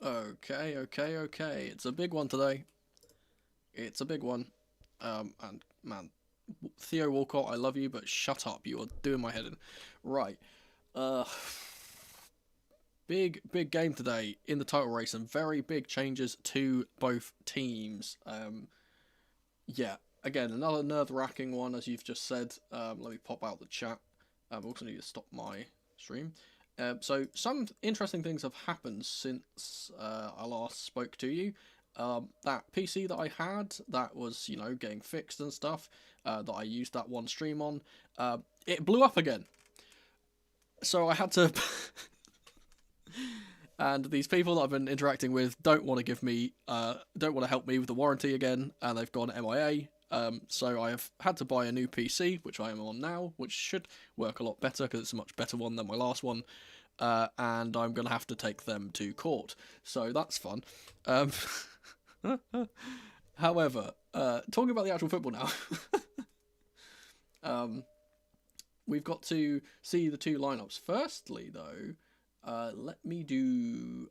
Okay. It's a big one today. It's a big one. And man, Theo Walcott, I love you, but shut up. You are doing my head in. Right. Uh, big game today in the title race, and very big changes to both teams. Yeah. Again, another nerve-wracking one, as you've just said. Let me pop out the chat. I also need to stop my stream. So some interesting things have happened since I last spoke to you. That PC that I had that was, getting fixed and stuff, that I used that one stream on, it blew up again. So I had to. And these people that I've been interacting with don't want to don't want to help me with the warranty again, and they've gone MIA. So I have had to buy a new PC, which I am on now, which should work a lot better because it's a much better one than my last one. And I'm going to have to take them to court. So that's fun. However, talking about the actual football now, we've got to see the two lineups. Firstly, though, let me do.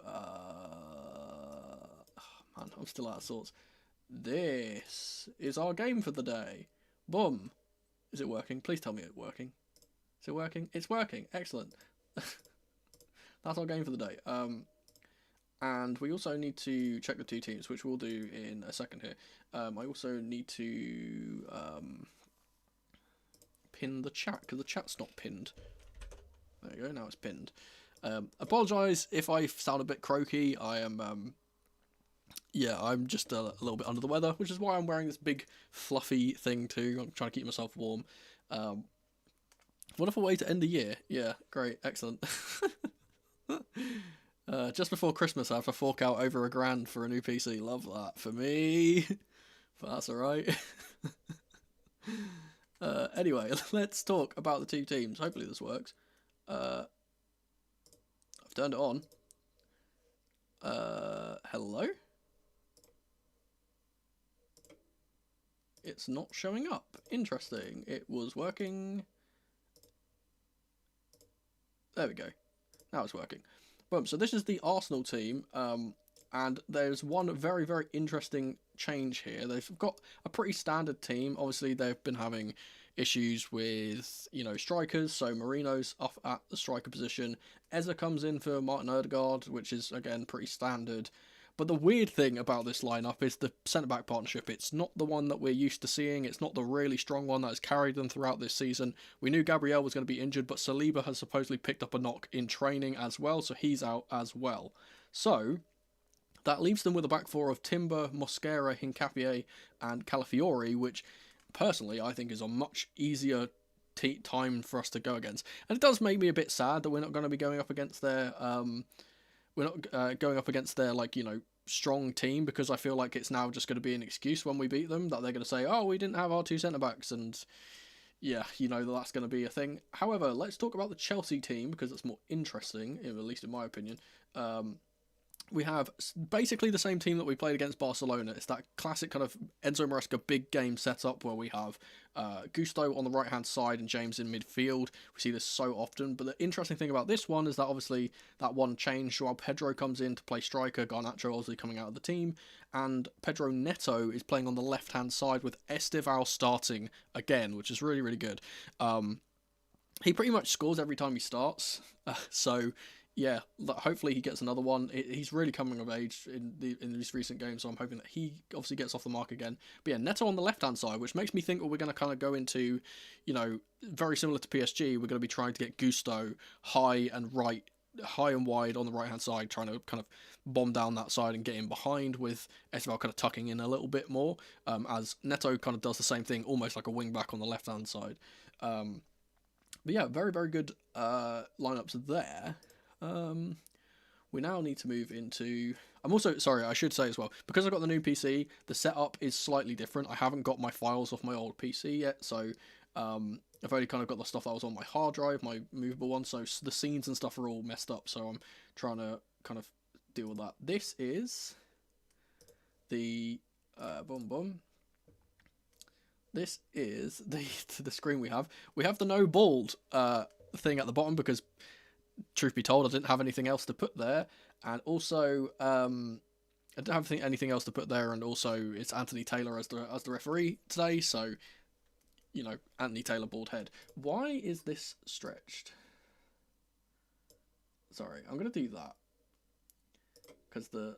Man, I'm still out of sorts. This is our game for the day. Boom. Is it working? Please tell me it's working. Is it working? It's working. Excellent. That's our game for the day. And we also need to check the two teams, which we'll do in a second here. I also need to pin the chat, because the chat's not pinned. There you go, now it's pinned. Apologise if I sound a bit croaky. I am, I'm just a little bit under the weather, which is why I'm wearing this big fluffy thing too. I'm trying to keep myself warm. Wonderful way to end the year. Yeah, great, excellent. Just before Christmas, I have to fork out over $1,000 for a new PC. Love that for me, but that's alright. Anyway, let's talk about the two teams. Hopefully this works. I've turned it on. Hello? It's not showing up. Interesting. It was working. There we go. Now it's working. Boom. So this is the Arsenal team, and there's one very, very interesting change here. They've got a pretty standard team. Obviously, they've been having issues with, strikers. So Marino's off at the striker position. Eza comes in for Martin Odegaard, which is, again, pretty standard. But the weird thing about this lineup is the centre-back partnership. It's not the one that we're used to seeing. It's not the really strong one that has carried them throughout this season. We knew Gabriel was going to be injured, but Saliba has supposedly picked up a knock in training as well, so he's out as well. So that leaves them with a back four of Timber, Mosquera, Hincapié, and Calafiori, which personally I think is a much easier time for us to go against. And it does make me a bit sad that we're not going to be going up against their strong team, because I feel like it's now just going to be an excuse when we beat them that they're going to say, oh, we didn't have our two centre backs, and yeah, that's going to be a thing. However, let's talk about the Chelsea team because it's more interesting, at least in my opinion. We have basically the same team that we played against Barcelona. It's that classic kind of Enzo Maresca big game setup where we have Gusto on the right-hand side and James in midfield. We see this so often. But the interesting thing about this one is that obviously that one change. Joao Pedro comes in to play striker, Garnacho obviously coming out of the team, and Pedro Neto is playing on the left-hand side with Estival starting again, which is really, really good. He pretty much scores every time he starts. So yeah, hopefully he gets another one. He's really coming of age in these recent games, so I'm hoping that he obviously gets off the mark again. But yeah, Neto on the left-hand side, which makes me think we're going to kind of go into, very similar to PSG, we're going to be trying to get Gusto high and wide on the right-hand side, trying to kind of bomb down that side and get in behind, with Estival kind of tucking in a little bit more, as Neto kind of does the same thing, almost like a wing-back on the left-hand side. But yeah, very, very good lineups there. We now need to move into... I'm also... Sorry, I should say as well, because I've got the new PC, the setup is slightly different. I haven't got my files off my old PC yet, so I've only kind of got the stuff that was on my hard drive, my movable one, so the scenes and stuff are all messed up, so I'm trying to kind of deal with that. This is the... This is the screen we have. We have the no bald thing at the bottom because... Truth be told, I didn't have anything else to put there, And also, I don't have anything else to put there, and also it's Anthony Taylor as the referee today, so, you know, Anthony Taylor bald head. Why is this stretched? Sorry, I'm going to do that, because the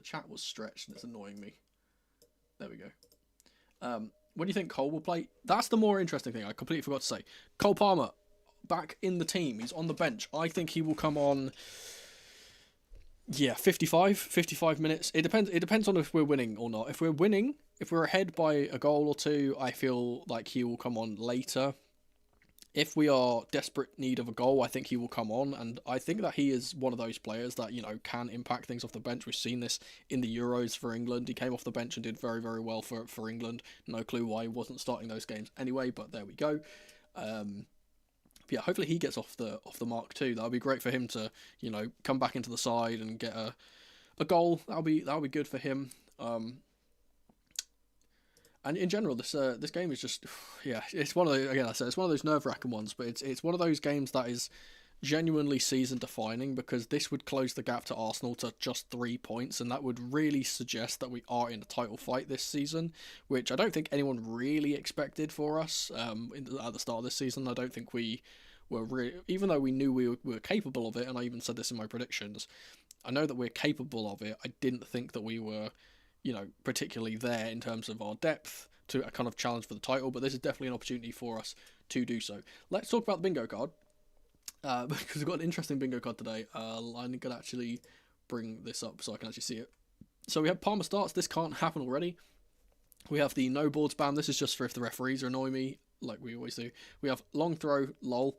chat was stretched and it's annoying me. There we go. When do you think Cole will play? That's the more interesting thing. I completely forgot to say. Cole Palmer, back in the team. He's on the bench. I think he will come on, yeah, 55 minutes. It depends on if we're winning or not. If we're winning, if we're ahead by a goal or two, I feel like he will come on later. If we are desperate need of a goal, I think he will come on, and I think that he is one of those players that, you know, can impact things off the bench. We've seen this in the Euros for England. He came off the bench and did very, very well for England. No clue why he wasn't starting those games anyway, but there we go. Yeah, hopefully he gets off the mark too. That would be great for him to, you know, come back into the side and get a goal. That'll be good for him. And in general, this game is just, yeah, it's one of those, again, I said, it's one of those nerve-wracking ones, but it's one of those games that is genuinely season-defining, because this would close the gap to Arsenal to just 3 points, and that would really suggest that we are in a title fight this season, which I don't think anyone really expected for us at the start of this season. I don't think we were really, even though we knew we were capable of it, and I even said this in my predictions, I know that we're capable of it. I didn't think that we were, you know, particularly there in terms of our depth to a kind of challenge for the title, but this is definitely an opportunity for us to do so. Let's talk about the bingo card, because we've got an interesting bingo card today. I'm going to actually bring this up so I can actually see it. So we have Palmer starts. This can't happen already. We have the no board spam. This is just for if the referees are annoying me, like we always do. We have long throw, lol.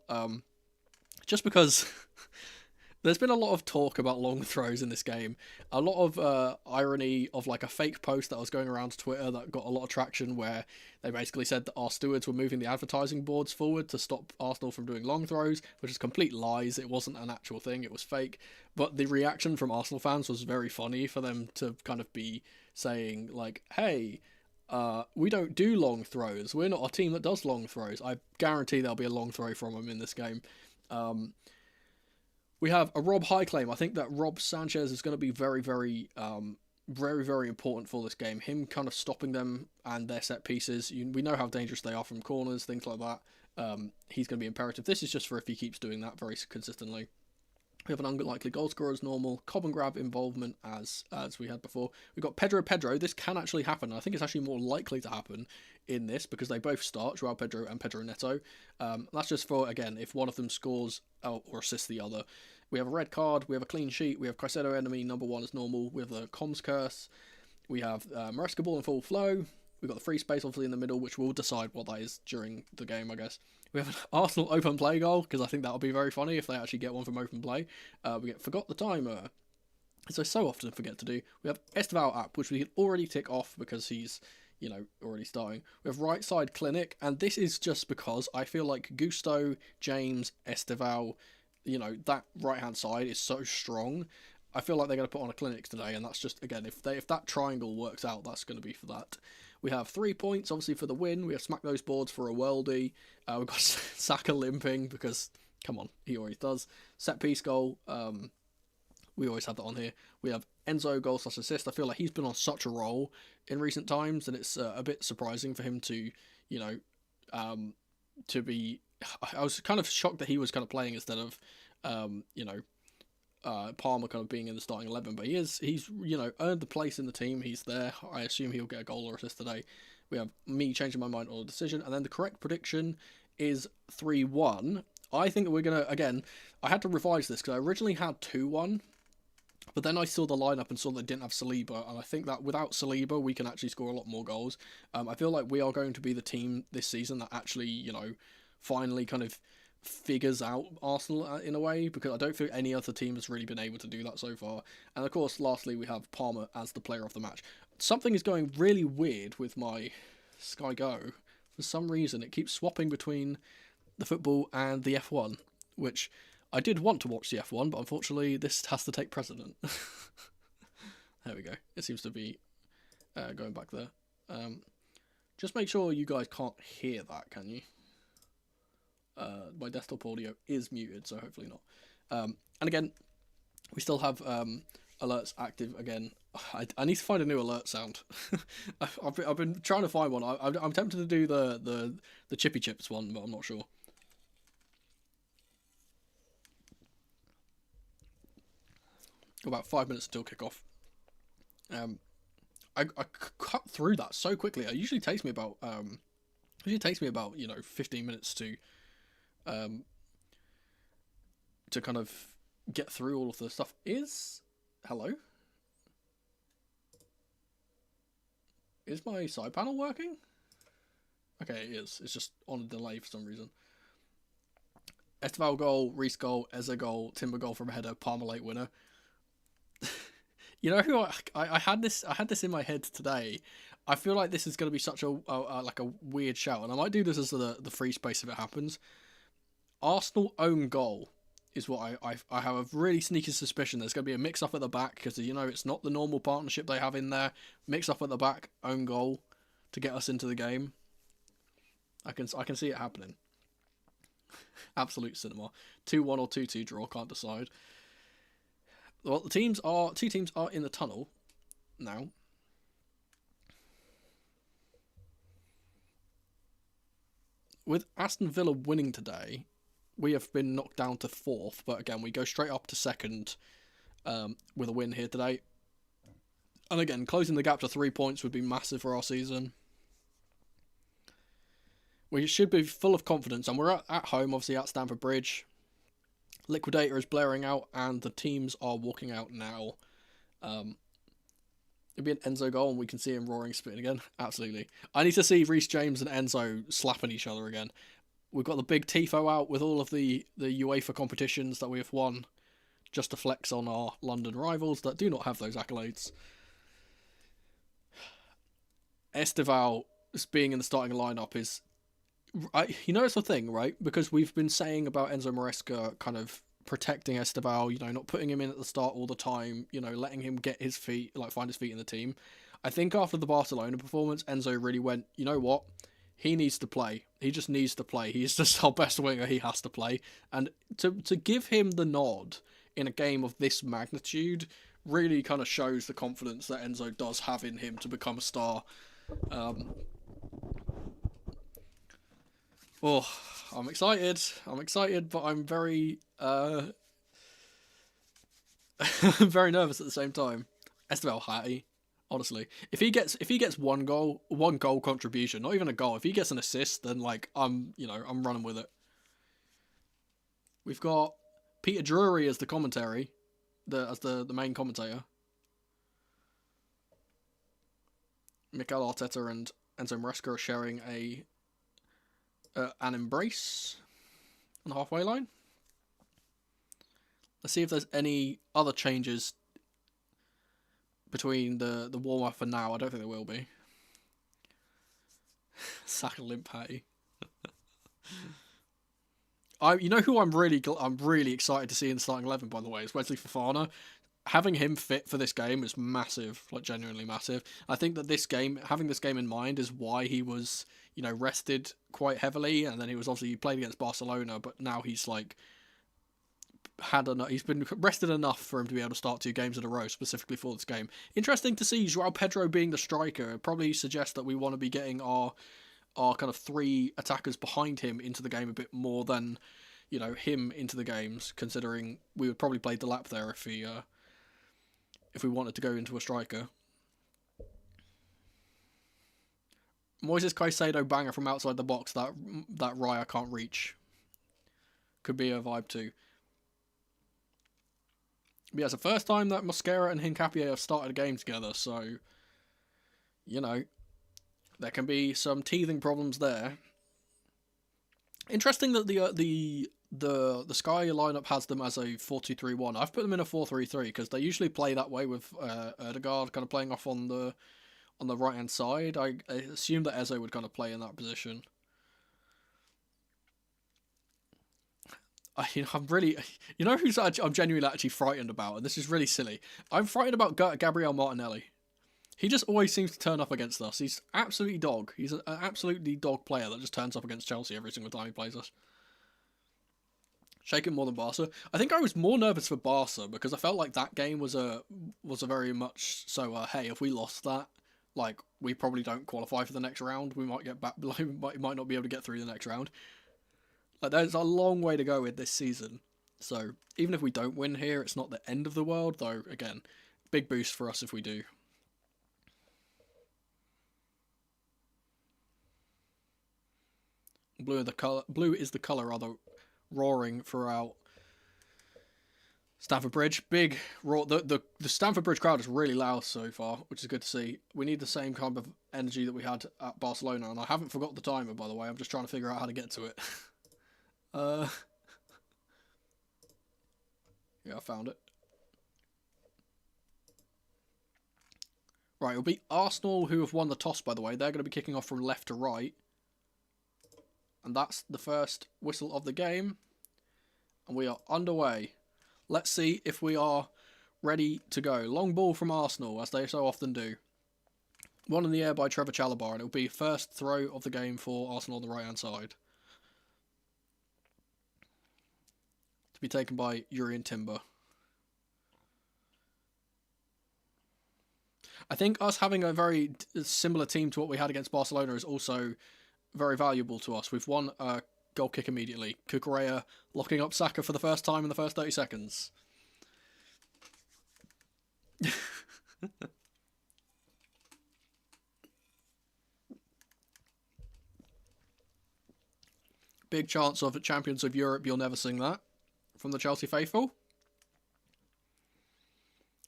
Just because there's been a lot of talk about long throws in this game. A lot of irony of like a fake post that was going around Twitter that got a lot of traction, where they basically said that our stewards were moving the advertising boards forward to stop Arsenal from doing long throws, which is complete lies. It wasn't an actual thing. It was fake. But the reaction from Arsenal fans was very funny for them to kind of be saying like, hey, we don't do long throws. We're not a team that does long throws. I guarantee there'll be a long throw from them in this game. We have a Rob High claim. I think that Rob Sanchez is going to be very, very, very important for this game. Him kind of stopping them and their set pieces. We know how dangerous they are from corners, things like that. He's going to be imperative. This is just for if he keeps doing that very consistently. We have an unlikely goal scorer as normal. Cobb and grab involvement as we had before. We've got Pedro. This can actually happen. I think it's actually more likely to happen in this because they both start, Joao Pedro and Pedro Neto. That's just for, again, if one of them scores or assists the other. We have a red card. We have a clean sheet. We have Caicedo enemy number 1 as normal. We have the comms curse. We have Maresca ball in full flow. We've got the free space obviously in the middle, which we'll decide what that is during the game, I guess. We have an Arsenal open play goal, because I think that'll be very funny if they actually get one from open play. We get forgot the timer, as I so often forget to do. We have Esteval app, which we can already tick off because he's, you know, already starting. We have right side clinic, and this is just because I feel like Gusto, James, Esteval, you know, that right hand side is so strong. I feel like they're going to put on a clinic today, and that's just, again, if that triangle works out, that's going to be for that. We have 3 points, obviously, for the win. We have smack those boards for a worldie. We've got Saka limping because, come on, he always does. Set piece goal. We always have that on here. We have Enzo goal / assist. I feel like he's been on such a roll in recent times, and it's a bit surprising for him to, you know, to be. I was kind of shocked that he was kind of playing instead of, you know, Palmer kind of being in the starting 11, but he's you know, earned the place in the team. He's there. I assume he'll get a goal or assist today. We have me changing my mind on the decision, and then the correct prediction is 3-1. I think that we're gonna, again, I had to revise this because I originally had 2-1, but then I saw the lineup and saw they didn't have Saliba, and I think that without Saliba we can actually score a lot more goals. I feel like we are going to be the team this season that actually, you know, finally kind of figures out Arsenal in a way, because I don't think any other team has really been able to do that so far. And of course, lastly, we have Palmer as the player of the match. Something is going really weird with my Sky Go. For some reason, it keeps swapping between the football and the F1, which I did want to watch the F1, but unfortunately this has to take precedent. There we go. It seems to be going back there. Just make sure you guys can't hear that, can you? My desktop audio is muted, so hopefully not. And again, We still have alerts active again. I need to find a new alert sound. I've been trying to find one. I'm tempted to do the Chippy Chips one, but I'm not sure. About 5 minutes until kickoff. I cut through that so quickly. It usually takes me about 15 minutes to kind of get through all of the stuff. Hello? Is my side panel working? Okay, it is. It's just on a delay for some reason. Esteval goal, Reese goal, Eze goal, Timber goal from header, Palmer late winner. You know who I had this in my head today. I feel like this is going to be such a weird shout, and I might do this as the free space if it happens. Arsenal own goal is what I have a really sneaky suspicion there's going to be a mix up at the back, because it's not the normal partnership they have in there. Mix up at the back, own goal to get us into the game. I can see it happening. Absolute cinema. 2-1 or 2-2 draw, can't decide. Well, two teams are in the tunnel now. With Aston Villa winning today, we have been knocked down to 4th, but again, we go straight up to 2nd with a win here today. And again, closing the gap to 3 points would be massive for our season. We should be full of confidence, and we're at home, obviously at Stamford Bridge. Liquidator is blaring out, and the teams are walking out now. It'll be an Enzo goal, and we can see him roaring, spitting again. Absolutely. I need to see Reece James and Enzo slapping each other again. We've got the big tifo out with all of the UEFA competitions that we have won, just to flex on our London rivals that do not have those accolades. Esteval being in the starting lineup is... it's the thing, right? Because we've been saying about Enzo Maresca kind of protecting Esteval, not putting him in at the start all the time, letting him get his feet, find his feet in the team. I think after the Barcelona performance, Enzo really went, you know what? He needs to play. He just needs to play. He's just our best winger. He has to play. And to give him the nod in a game of this magnitude really kind of shows the confidence that Enzo does have in him to become a star. Oh, I'm excited. But I'm very, very nervous at the same time. Esteval Hattie, honestly, if he gets one goal contribution, not even a goal, if he gets an assist, then I'm running with it. We've got Peter Drury as the commentary, as the main commentator. Mikel Arteta and Enzo Maresca are sharing an embrace on the halfway line. Let's see if there's any other changes between the warm-up and now. I don't think there will be. Saka limp Hattie. Who I'm really excited to see in the starting 11, by the way, is Wesley Fofana. Having him fit for this game is massive, genuinely massive. I think that having this game in mind is why he was, rested quite heavily, and then he played against Barcelona, but now he's he's been rested enough for him to be able to start 2 games in a row, specifically for this game. Interesting to see João Pedro being the striker. It probably suggests that we want to be getting our kind of 3 attackers behind him into the game a bit more than, him into the games, considering we would probably play Delap there if we wanted to go into a striker. Moises Caicedo banger from outside the box that Raya can't reach. Could be a vibe too. But yeah, it's the first time that Mosquera and Hincapié have started a game together, so there can be some teething problems there. Interesting that the Sky lineup has them as a 4-2-3-1. I've put them in a 4-3-3 because they usually play that way with Ødegaard kind of playing off on the right hand side. I assume that Eze would kind of play in that position. I'm really, who's I'm genuinely actually frightened about, and this is really silly. I'm frightened about Gabriel Martinelli. He just always seems to turn up against us. He's absolutely dog. He's an absolutely dog player that just turns up against Chelsea every single time he plays us. Shake it more than Barca. I think I was more nervous for Barca because I felt like that game was a very much so. Hey, if we lost that, like we probably don't qualify for the next round. We might get back. Like, we might not be able to get through the next round. Like there's a long way to go with this season. So even if we don't win here, it's not the end of the world. Though again, big boost for us if we do. Blue is the colour rather, roaring throughout Stamford Bridge. Big roar. The Stamford Bridge crowd is really loud so far, which is good to see. We need the same kind of energy that we had at Barcelona, and I haven't forgot the timer, by the way. I'm just trying to figure out how to get to it. Yeah, I found it. Right, it'll be Arsenal who have won the toss, by the way. They're going to be kicking off from left to right. And that's the first whistle of the game. And we are underway. Let's see if we are ready to go. Long ball from Arsenal, as they so often do. One in the air by Trevor Chalobah, and it'll be first throw of the game for Arsenal on the right-hand side. To be taken by Urian Timber. I think us having a very similar team to what we had against Barcelona is also very valuable to us. We've won a goal kick immediately. Cucurella locking up Saka for the first time in the first 30 seconds. Big chance of Champions of Europe, you'll never sing that. From the Chelsea faithful.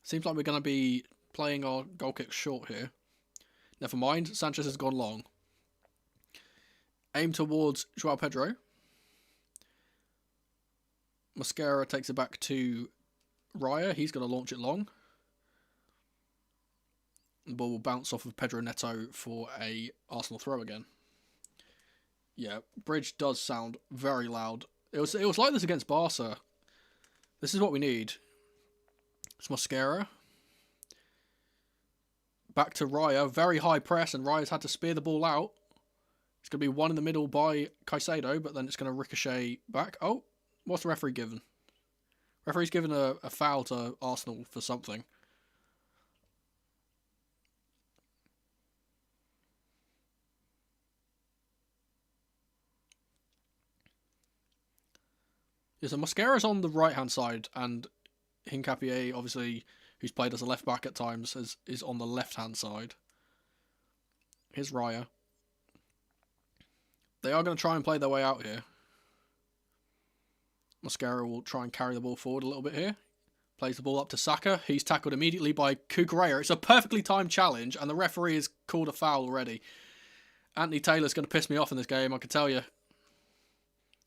Seems like we're going to be playing our goal kick short here. Never mind, Sanchez has gone long. Aim towards Joao Pedro. Mosquera takes it back to Raya. He's going to launch it long. The ball will bounce off of Pedro Neto for a Arsenal throw again. Yeah, Bridge does sound very loud. It was like this against Barca. This is what we need. It's Mosquera. Back to Raya. Very high press, and Raya's had to spear the ball out. It's going to be one in the middle by Caicedo, but then it's going to ricochet back. Oh, what's the referee given? Referee's given a foul to Arsenal for something. Yeah, so Mosquera's on the right-hand side, and Hincapié, obviously, who's played as a left-back at times, is on the left-hand side. Here's Raya. They are going to try and play their way out here. Mosquera will try and carry the ball forward a little bit here. Plays the ball up to Saka. He's tackled immediately by Cucurella. It's a perfectly timed challenge, and the referee has called a foul already. Anthony Taylor's going to piss me off in this game, I can tell you.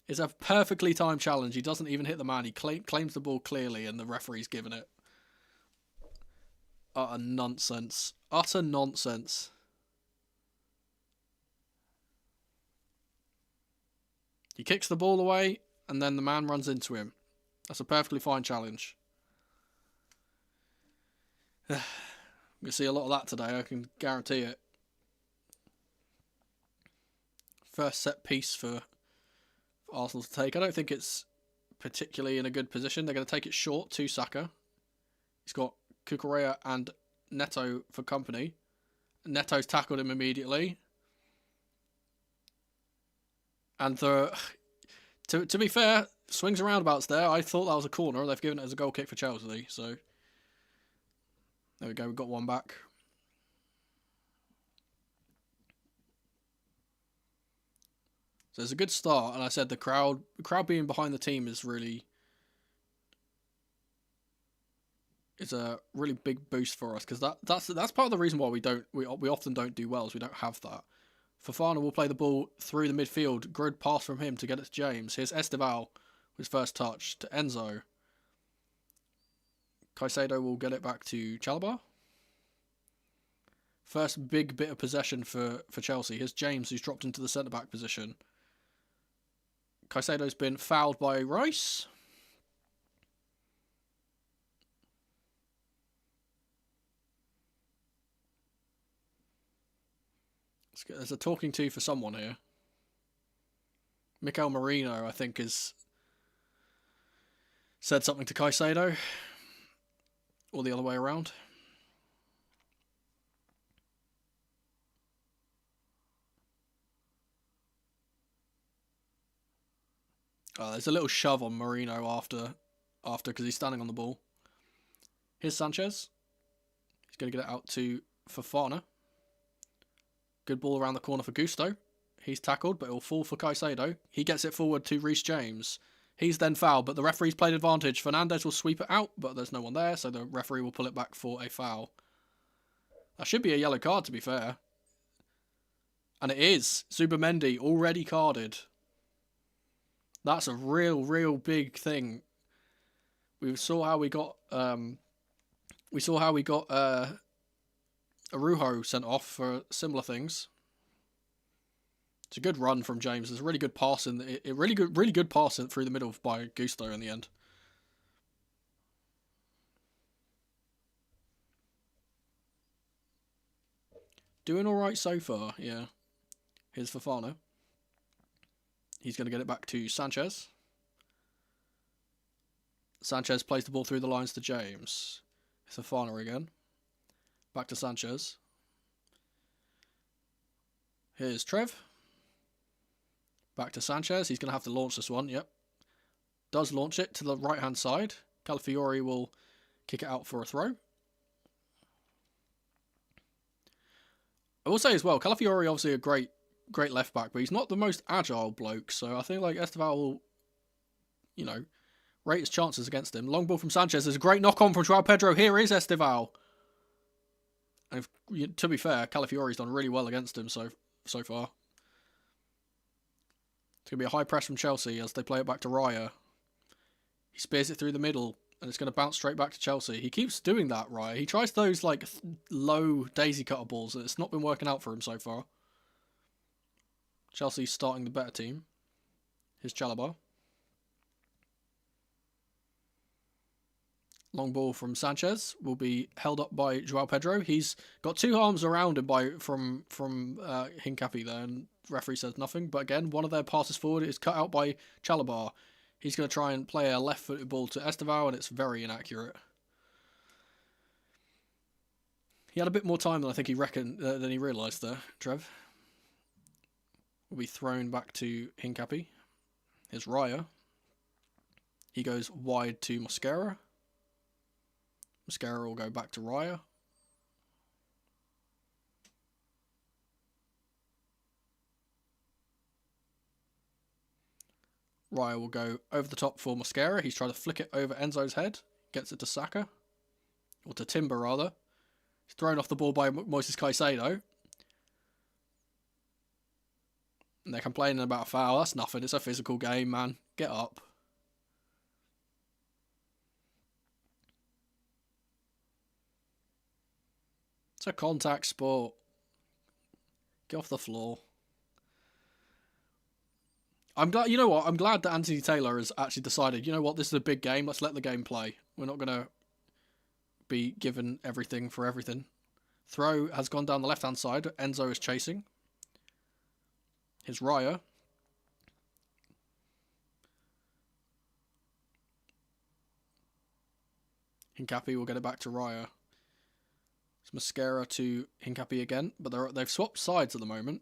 It's a perfectly timed challenge. He doesn't even hit the man. He claims the ball clearly, and the referee's given it. Utter nonsense. Utter nonsense. He kicks the ball away, and then the man runs into him. That's a perfectly fine challenge. We're going to see a lot of that today, I can guarantee it. First set piece for Arsenal to take. I don't think it's particularly in a good position. They're going to take it short to Saka. He's got Cucurella and Neto for company. Neto's tackled him immediately. And to be fair, swings and roundabouts there. I thought that was a corner. They've given it as a goal kick for Chelsea. So there we go. We've got one back. So it's a good start. And I said the crowd being behind the team is a really big boost for us, because that's part of the reason why we often don't do well, is we don't have that. Fofana will play the ball through the midfield. Good pass from him to get it to James. Here's Esteval, his first touch, to Enzo. Caicedo will get it back to Chalobah. First big bit of possession for Chelsea. Here's James, who's dropped into the centre-back position. Caicedo's been fouled by Rice. There's a talking to for someone here. Mikel Merino, I think, is said something to Caicedo, or the other way around. There's a little shove on Marino after because he's standing on the ball. Here's Sanchez. He's going to get it out to Fofana. Good ball around the corner for Gusto. He's tackled, but it will fall for Caicedo. He gets it forward to Reece James. He's then fouled, but the referee's played advantage. Fernandes will sweep it out, but there's no one there, so the referee will pull it back for a foul. That should be a yellow card, to be fair. And it is. Zubimendi already carded. That's a real big thing. We saw how we got Arujo sent off for similar things. It's a good run from James. It's a really good pass really good pass through the middle by Gusto in the end. Doing all right so far, yeah. Here's Fofana. He's going to get it back to Sanchez. Sanchez plays the ball through the lines to James. It's Fofana again. Back to Sanchez. Here's Trev. Back to Sanchez. He's going to have to launch this one. Yep. Does launch it to the right-hand side. Calafiori will kick it out for a throw. I will say as well, Calafiori obviously a great left back, but he's not the most agile bloke. So I think like Esteval will, rate his chances against him. Long ball from Sanchez. There's a great knock-on from João Pedro. Here is Esteval. And to be fair, Calafiori's done really well against him so far. It's going to be a high press from Chelsea as they play it back to Raya. He spears it through the middle, and it's going to bounce straight back to Chelsea. He keeps doing that, Raya. He tries those low daisy cutter balls, and it's not been working out for him so far. Chelsea's starting the better team. Here's Chalobah. Long ball from Sanchez will be held up by João Pedro. He's got two arms around him from Hincapié there, and the referee says nothing. But again, one of their passes forward is cut out by Chalobah. He's going to try and play a left-footed ball to Esteval, and it's very inaccurate. He had a bit more time than I think he reckoned than he realised there. Trev will be thrown back to Hincapié. Here's Raya. He goes wide to Mosquera. Mosquera will go back to Raya. Raya will go over the top for Mosquera. He's trying to flick it over Enzo's head. Gets it to Saka. Or to Timber, rather. He's thrown off the ball by Moises Caicedo. And they're complaining about a foul. That's nothing. It's a physical game, man. Get up. It's a contact sport. Get off the floor. I'm glad. You know what? I'm glad that Anthony Taylor has actually decided. You know what? This is a big game. Let's let the game play. We're not going to be given everything for everything. Throw has gone down the left-hand side. Enzo is chasing. Here's Raya. Hincapié will get it back to Raya. It's Mosquera to Hincapié again, but they've swapped sides at the moment.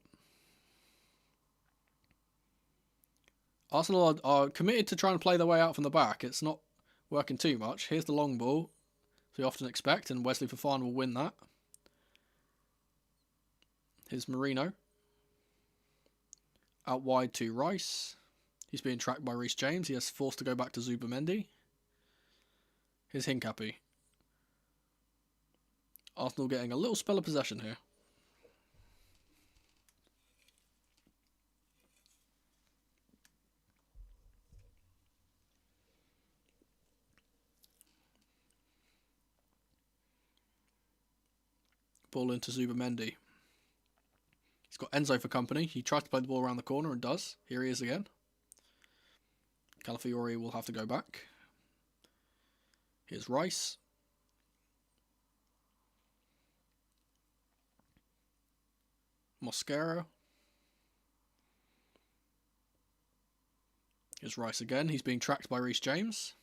Arsenal are committed to trying to play their way out from the back. It's not working too much. Here's the long ball, as we often expect, and Wesley Fofana will win that. Here's Marino. Out wide to Rice. He's being tracked by Reece James. He has forced to go back to Zubimendi. Here's Hincapié. Arsenal getting a little spell of possession here. Ball into Zubimendi. He's got Enzo for company. He tries to play the ball around the corner and does. Here he is again. Calafiori will have to go back. Here's Rice. Mosquera. Here's Rice again. He's being tracked by Reece James.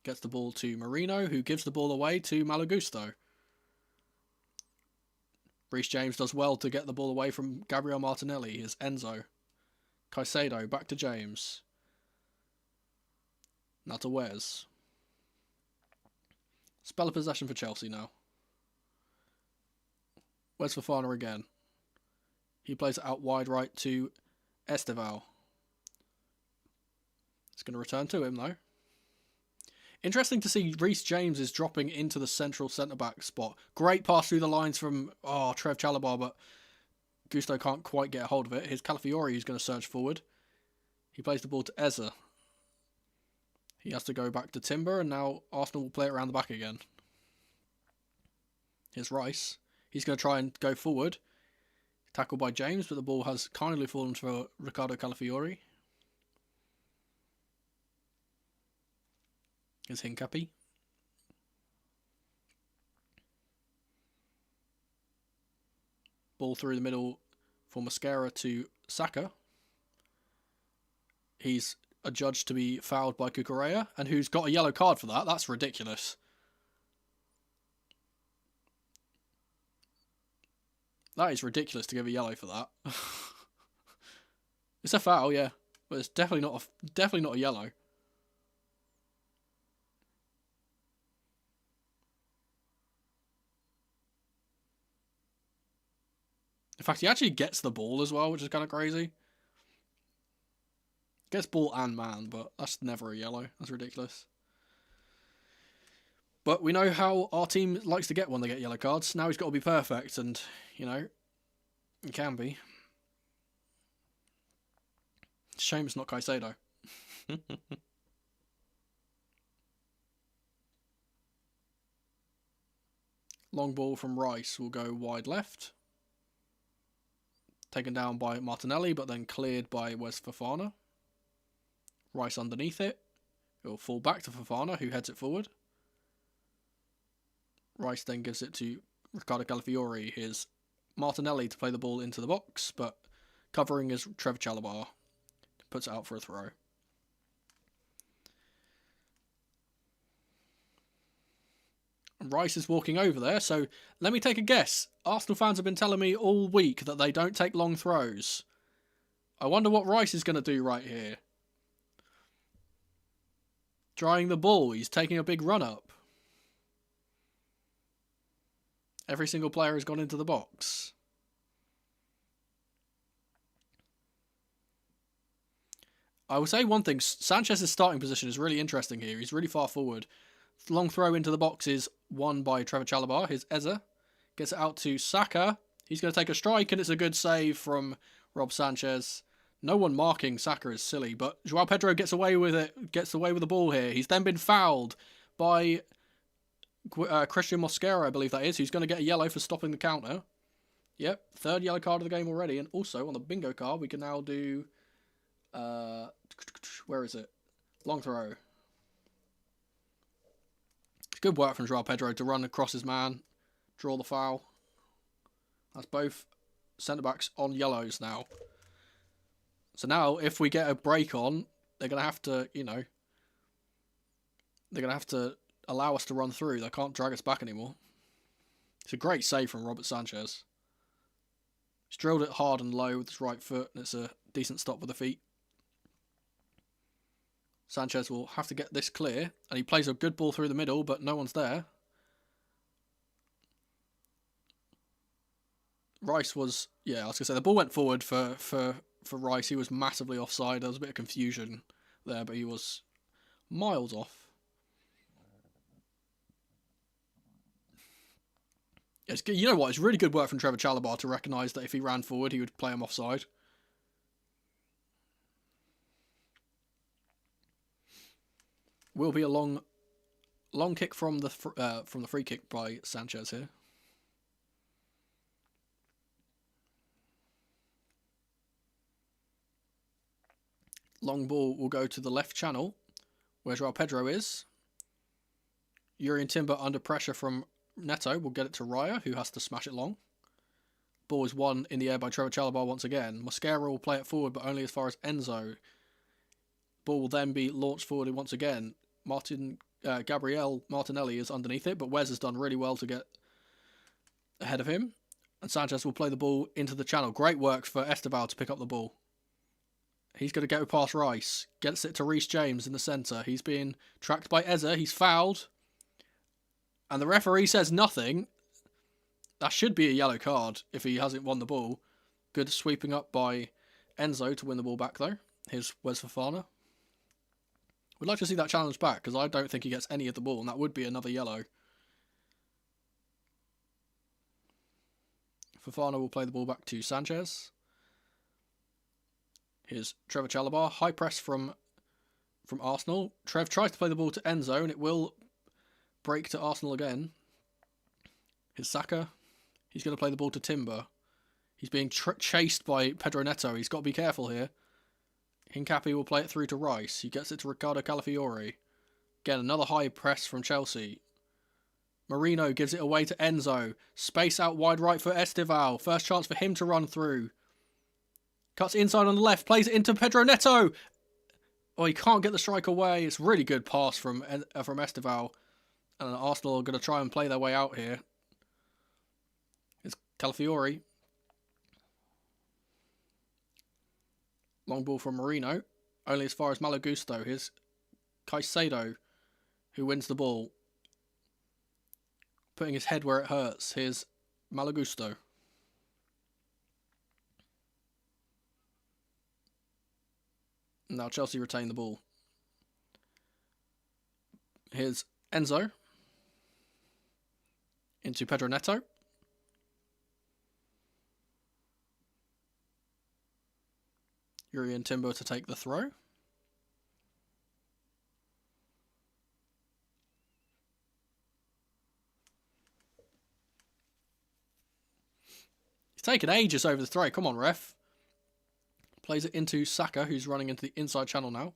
Gets the ball to Marino, who gives the ball away to Malagusto. Reece James does well to get the ball away from Gabriel Martinelli. Here's Enzo. Caicedo, back to James. Now to Wes. Spell of possession for Chelsea now. Wes Fofana again. He plays it out wide right to Esteval. It's going to return to him though. Interesting to see Reece James is dropping into the central centre-back spot. Great pass through the lines from Trev Chalobah, but Gusto can't quite get a hold of it. Here's Calafiori who's going to surge forward. He plays the ball to Eze. He has to go back to Timber, and now Arsenal will play it around the back again. Here's Rice. He's going to try and go forward. Tackled by James, but the ball has kindly fallen for Ricardo Calafiori. Here's Hincapi. Ball through the middle for Mosquera to Saka. He's adjudged to be fouled by Cucurella, and who's got a yellow card for that? That's ridiculous. That is ridiculous to give a yellow for that. It's a foul, yeah, but it's definitely not a yellow. In fact, he actually gets the ball as well, which is kind of crazy. Gets ball and man, but that's never a yellow. That's ridiculous. But we know how our team likes to get when they get yellow cards. Now he's got to be perfect, and, you know, he can be. Shame it's not Caicedo. Long ball from Rice will go wide left. Taken down by Martinelli, but then cleared by Wes Fofana. Rice underneath it. It will fall back to Fofana, who heads it forward. Rice then gives it to Ricardo Calafiori. Here's Martinelli to play the ball into the box, but covering is Trev Chalobah. Puts it out for a throw. And Rice is walking over there, so let me take a guess. Arsenal fans have been telling me all week that they don't take long throws. I wonder what Rice is going to do right here. Drying the ball, he's taking a big run up. Every single player has gone into the box. I will say one thing, Sanchez's starting position is really interesting here. He's really far forward. Long throw into the box is won by Trevor Chalobah. Here's Eze. Gets it out to Saka. He's going to take a strike, and it's a good save from Rob Sanchez. No one marking Saka is silly, but Joao Pedro gets away with it. Gets away with the ball here. He's then been fouled by Christian Mosquera, I believe that is, who's going to get a yellow for stopping the counter. Yep, third yellow card of the game already. And also, on the bingo card, we can now do... where is it? Long throw. It's good work from Joao Pedro to run across his man, draw the foul. That's both centre-backs on yellows now. So now, if we get a break on, they're going to have to, you know... They're going to have to allow us to run through. They can't drag us back anymore. It's a great save from Robert Sanchez. He's drilled it hard and low with his right foot, and it's a decent stop with the feet. Sanchez will have to get this clear, and he plays a good ball through the middle, but no one's there. Rice was, yeah, I was going to say, the ball went forward for Rice. He was massively offside. There was a bit of confusion there, but he was miles off. It's, you know what, it's really good work from Trevor Chalobah to recognise that if he ran forward, he would play him offside. Will be a long kick from the free kick by Sanchez here. Long ball will go to the left channel, where Joao Pedro is. Urian Timber under pressure from Neto will get it to Raya, who has to smash it long. Ball is won in the air by Trevor Chalobah once again. Mosquera will play it forward, but only as far as Enzo. Ball will then be launched forward once again. Gabriel Martinelli is underneath it, but Wes has done really well to get ahead of him. And Sanchez will play the ball into the channel. Great work for Esteval to pick up the ball. He's going to go past Rice. Gets it to Reece James in the centre. He's being tracked by Eze. He's fouled. And the referee says nothing. That should be a yellow card if he hasn't won the ball. Good sweeping up by Enzo to win the ball back, though. Here's Wes Fofana. We'd like to see that challenge back, because I don't think he gets any of the ball, and that would be another yellow. Fofana will play the ball back to Sanchez. Here's Trevor Chalobah. High press from Arsenal. Trev tries to play the ball to Enzo, and it will break to Arsenal again. Here's Saka. He's going to play the ball to Timber. He's being chased by Pedro Neto. He's got to be careful here. Hincapi will play it through to Rice. He gets it to Ricardo Calafiori. Again, another high press from Chelsea. Marino gives it away to Enzo. Space out wide right for Esteval. First chance for him to run through. Cuts inside on the left. Plays it into Pedro Neto. Oh, he can't get the strike away. It's really good pass from Esteval. And Arsenal are going to try and play their way out here. It's Calafiori. Long ball from Marino. Only as far as Malo Gusto. Here's Caicedo, who wins the ball. Putting his head where it hurts. Here's Malo Gusto. Now Chelsea retain the ball. Here's Enzo. Into Pedro Neto. Yuri and Timber to take the throw. He's taken ages over the throw. Come on, ref. Plays it into Saka, who's running into the inside channel now.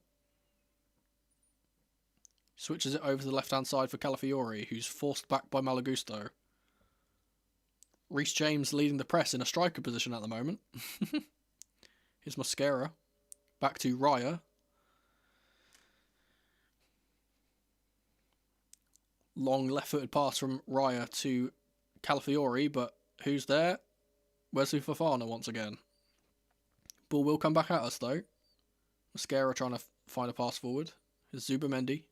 Switches it over to the left-hand side for Calafiori, who's forced back by Malo Gusto. Reece James leading the press in a striker position at the moment. Here's Mosquera. Back to Raya. Long left-footed pass from Raya to Calafiori, but who's there? Wesley Fofana once again. Ball will come back at us, though. Mosquera trying to find a pass forward. Here's Zubamendi.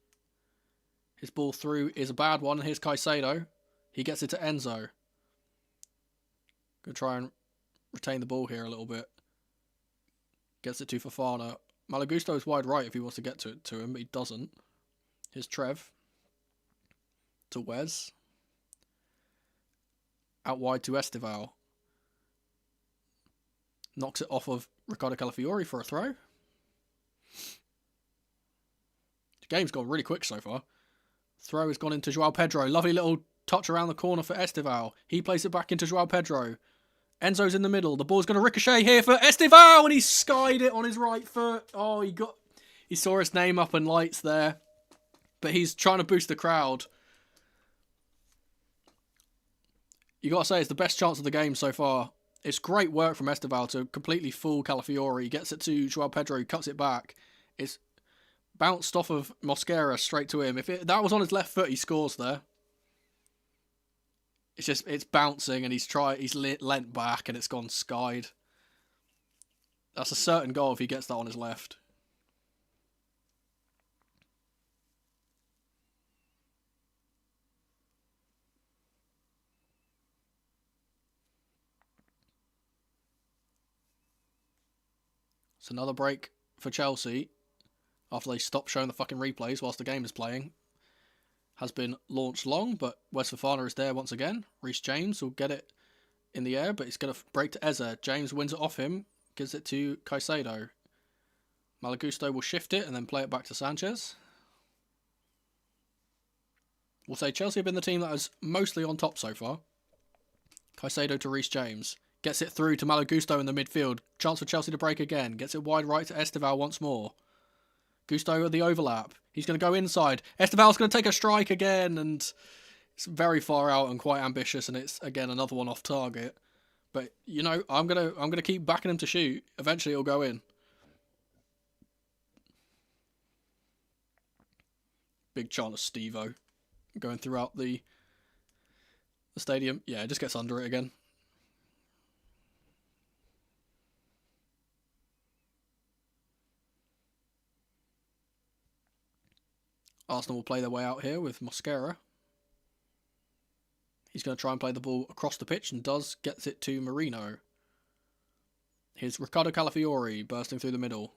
His ball through is a bad one. Here's Caicedo. He gets it to Enzo. Gonna try and retain the ball here a little bit. Gets it to Fofana. Malo Gusto is wide right if he wants to get to him, but he doesn't. Here's Trev. To Wes. Out wide to Esteval. Knocks it off of Ricardo Calafiori for a throw. The game's gone really quick so far. Throw has gone into Joao Pedro. Lovely little touch around the corner for Esteval. He plays it back into Joao Pedro. Enzo's in the middle. The ball's going to ricochet here for Esteval, and he skied it on his right foot. Oh, he saw his name up in lights there, but he's trying to boost the crowd. You got to say, it's the best chance of the game so far. It's great work from Esteval to completely fool Calafiori. He gets it to Joao Pedro, cuts it back. It's bounced off of Mosquera straight to him. If that was on his left foot, he scores there. It's bouncing, and he's leant back, and it's gone skied. That's a certain goal if he gets that on his left. It's another break for Chelsea after they stop showing the fucking replays whilst the game is playing. Has been launched long, but Wes Fofana is there once again. Reece James will get it in the air, but it's going to break to Eze. James wins it off him, gives it to Caicedo. Malo Gusto will shift it and then play it back to Sanchez. We'll say Chelsea have been the team that is mostly on top so far. Caicedo to Reece James. Gets it through to Malo Gusto in the midfield. Chance for Chelsea to break again. Gets it wide right to Esteval once more. Gusto at the overlap. He's going to go inside. Esteval's going to take a strike again, and it's very far out and quite ambitious, and it's again another one off target. But you know, I'm gonna keep backing him to shoot. Eventually, it'll go in. big chant of Steve-O going throughout the stadium. Yeah, it just gets under it again. Arsenal will play their way out here with Mosquera. He's going to try and play the ball across the pitch and gets it to Marino. Here's Riccardo Calafiori bursting through the middle.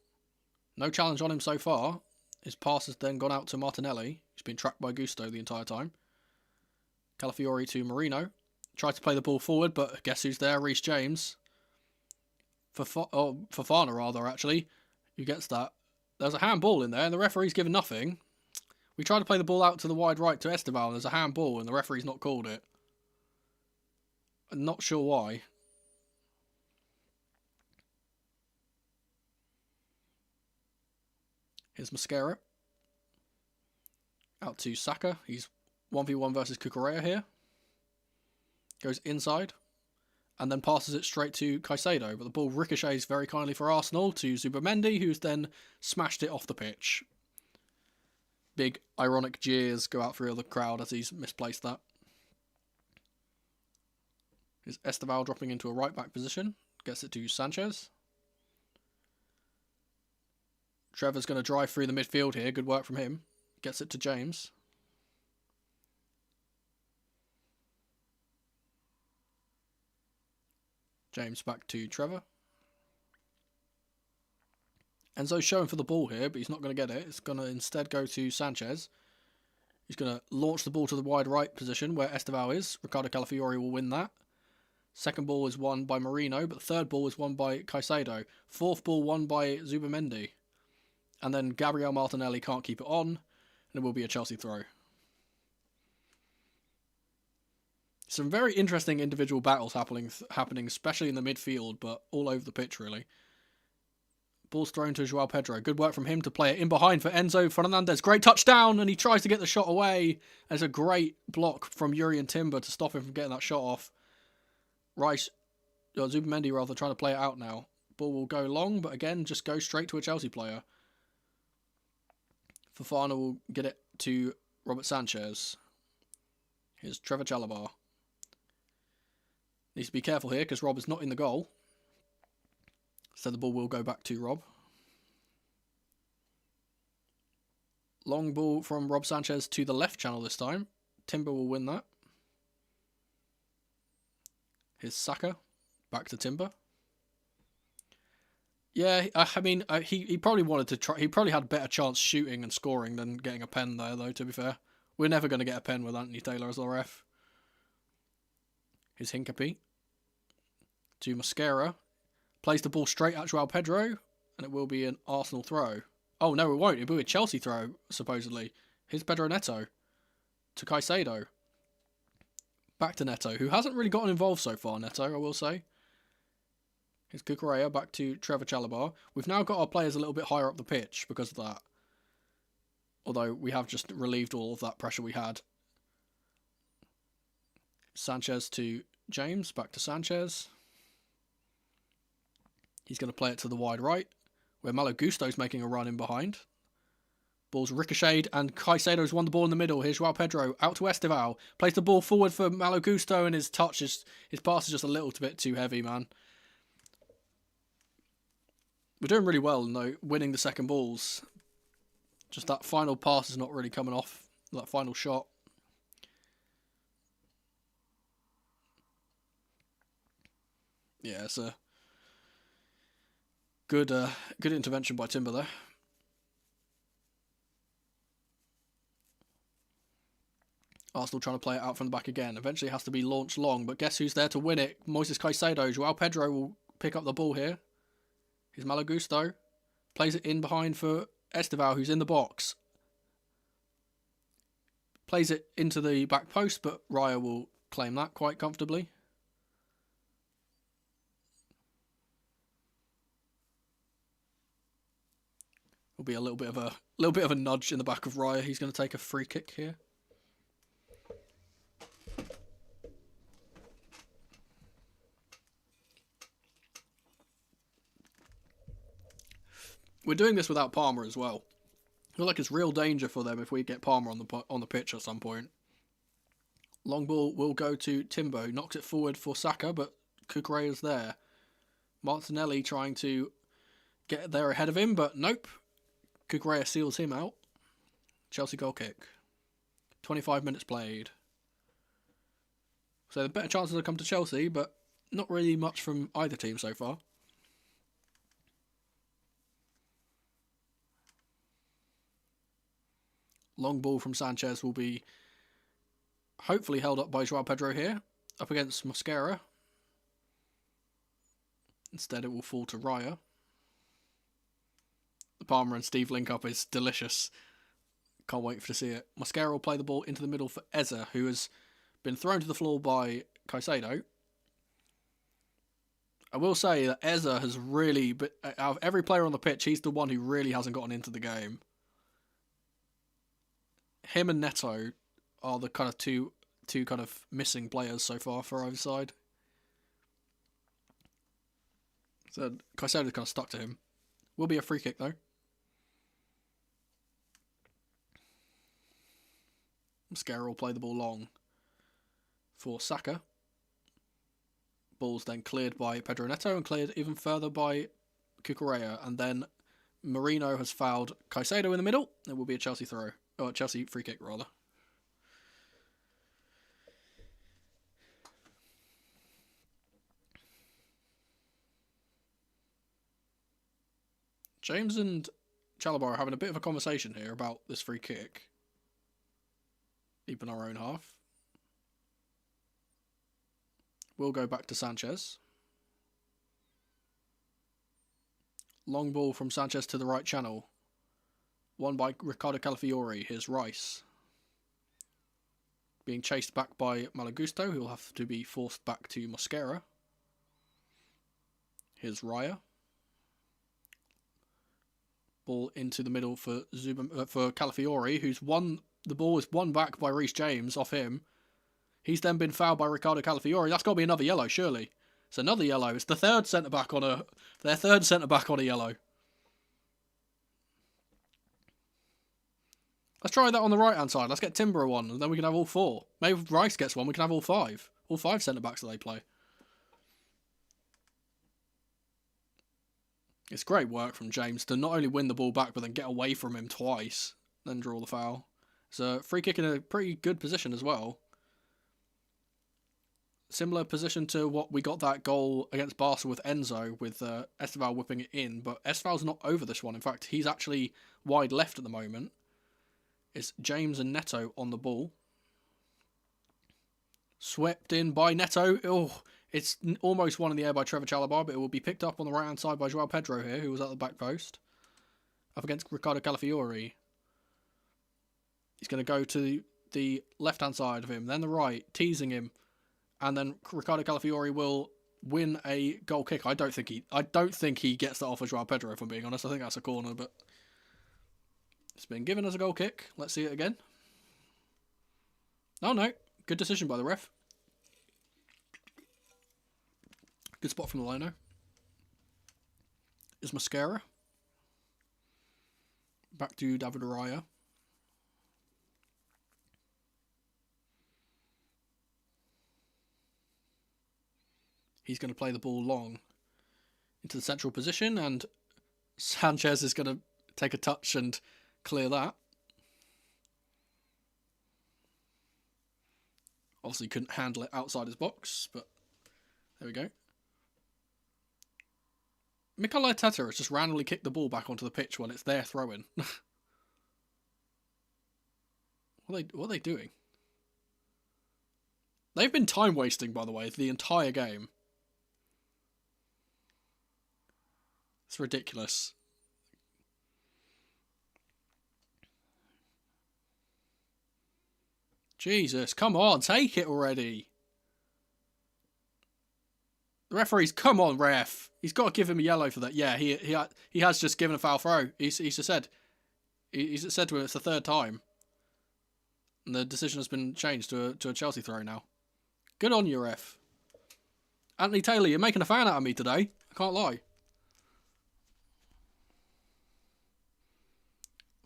No challenge on him so far. His pass has then gone out to Martinelli. He's been tracked by Gusto the entire time. Calafiori to Marino. Tried to play the ball forward, but guess who's there? Reece James. Fofana, rather, actually. Who gets that? There's a handball in there, and the referee's given nothing. We tried to play the ball out to the wide right to Esteval, and there's a handball, and the referee's not called it. I'm not sure why. Here's Mosquera. Out to Saka. He's 1v1 versus Cucurella here. Goes inside. And then passes it straight to Caicedo. But the ball ricochets very kindly for Arsenal to Zubimendi, who's then smashed it off the pitch. Big ironic jeers go out through the crowd as he's misplaced that. Here's Esteval dropping into a right-back position. Gets it to Sanchez. Trevor's going to drive through the midfield here. Good work from him. Gets it to James. James back to Trevor. Enzo's showing for the ball here, but he's not going to get it. It's going to instead go to Sanchez. He's going to launch the ball to the wide right position where Esteval is. Riccardo Calafiori will win that. Second ball is won by Marino, but the third ball is won by Caicedo. Fourth ball won by Zubimendi. And then Gabriel Martinelli can't keep it on, and it will be a Chelsea throw. Some very interesting individual battles happening, especially in the midfield, but all over the pitch, really. Ball's thrown to João Pedro. Good work from him to play it in behind for Enzo Fernandez. Great touchdown, and he tries to get the shot away. There's a great block from Yuri and Timber to stop him from getting that shot off. Zubimendi rather trying to play it out now. Ball will go long, but again, just go straight to a Chelsea player. Fofana will get it to Robert Sanchez. Here's Trevor Chalobah. Needs to be careful here because Rob is not in the goal. So the ball will go back to Rob. Long ball from Rob Sanchez to the left channel this time. Timber will win that. Here's Saka. Back to Timber. Yeah, I mean, he probably wanted to try. He probably had a better chance shooting and scoring than getting a pen there, though, to be fair. We're never going to get a pen with Anthony Taylor as the ref. Here's Hincapie. To Mosquera. Plays the ball straight at João Pedro, and it will be an Arsenal throw. Oh, no, it won't. It will be a Chelsea throw, supposedly. Here's Pedro Neto. To Caicedo. Back to Neto, who hasn't really gotten involved so far, Neto, I will say. Here's Cucurella, back to Trevor Chalobah. We've now got our players a little bit higher up the pitch because of that. Although we have just relieved all of that pressure we had. Sanchez to James, back to Sanchez. He's going to play it to the wide right, where Malo Gusto's making a run in behind. Ball's ricocheted, and Caicedo's won the ball in the middle. Here's João Pedro, out to Esteval. Plays the ball forward for Malo Gusto, and his pass is just a little bit too heavy, man. We're doing really well, though, winning the second balls. Just that final pass is not really coming off, that final shot. Yeah, it's a good intervention by Timber there. Arsenal trying to play it out from the back again. Eventually it has to be launched long, but guess who's there to win it? Moises Caicedo. João Pedro will pick up the ball here. Here's Malo Gusto. Plays it in behind for Esteval, who's in the box. Plays it into the back post, but Raya will claim that quite comfortably. Will be a little bit of a nudge in the back of Raya. He's going to take a free kick here. We're doing this without Palmer as well. I feel like it's real danger for them if we get Palmer on the pitch at some point. Long ball will go to Timbo. Knocks it forward for Saka, but Cucurella's there. Martinelli trying to get there ahead of him, but nope. Cucurella seals him out. Chelsea goal kick. 25 minutes played. So the better chances have come to Chelsea, but not really much from either team so far. Long ball from Sanchez will be hopefully held up by Joao Pedro here. Up against Mosquera. Instead it will fall to Raya. The Palmer and Steve link-up is delicious. Can't wait to see it. Mosquera will play the ball into the middle for Eze, who has been thrown to the floor by Caicedo. I will say that Eze has really, out of every player on the pitch, he's the one who really hasn't gotten into the game. Him and Neto are the kind of two kind of missing players so far for either side. So Caicedo's kind of stuck to him. Will be a free kick though. Mosquera will play the ball long for Saka. Ball's then cleared by Pedro Neto and cleared even further by Cucurella. And then Marino has fouled Caicedo in the middle. It will be a Chelsea throw. Or a Chelsea free kick, rather. James and Chalobah are having a bit of a conversation here about this free kick. Deep in our own half. We'll go back to Sanchez. Long ball from Sanchez to the right channel. Won by Ricardo Calafiori. Here's Rice. Being chased back by Malagusto, who will have to be forced back to Mosquera. Here's Raya. Ball into the middle for Calafiori, who's won. The ball is won back by Reece James off him. He's then been fouled by Ricardo Calafiori. That's got to be another yellow, surely. It's another yellow. It's the third centre back on a yellow. Let's try that on the right hand side. Let's get Timber one, and then we can have all four. Maybe if Rice gets one, we can have all five. All five centre backs that they play. It's great work from James to not only win the ball back, but then get away from him twice, then draw the foul. It's a free kick in a pretty good position as well. Similar position to what we got that goal against Barca with Enzo, with Esteval whipping it in, but Esteval's not over this one. In fact, he's actually wide left at the moment. It's James and Neto on the ball. Swept in by Neto. Oh, it's almost won in the air by Trevor Chalobah, but it will be picked up on the right-hand side by Joao Pedro here, who was at the back post. Up against Ricardo Calafiori. He's going to go to the left-hand side of him, then the right, teasing him. And then Ricardo Calafiori will win a goal kick. I don't think he gets that off of Joao Pedro, if I'm being honest. I think that's a corner, but it's been given as a goal kick. Let's see it again. Oh no, good decision by the ref. Good spot from the lino. Is Mosquera. Back to David Raya. He's going to play the ball long into the central position, and Sanchez is going to take a touch and clear that. Obviously couldn't handle it outside his box, but there we go. Mikel Arteta has just randomly kicked the ball back onto the pitch when it's their throw-in. What are they doing? They've been time wasting, by the way, the entire game. It's ridiculous. Jesus, come on, take it already. The referee's, come on, ref. He's got to give him a yellow for that. Yeah, he has just given a foul throw. He's just said to him it's the third time. And the decision has been changed to a Chelsea throw now. Good on you, ref. Anthony Taylor, you're making a fan out of me today. I can't lie.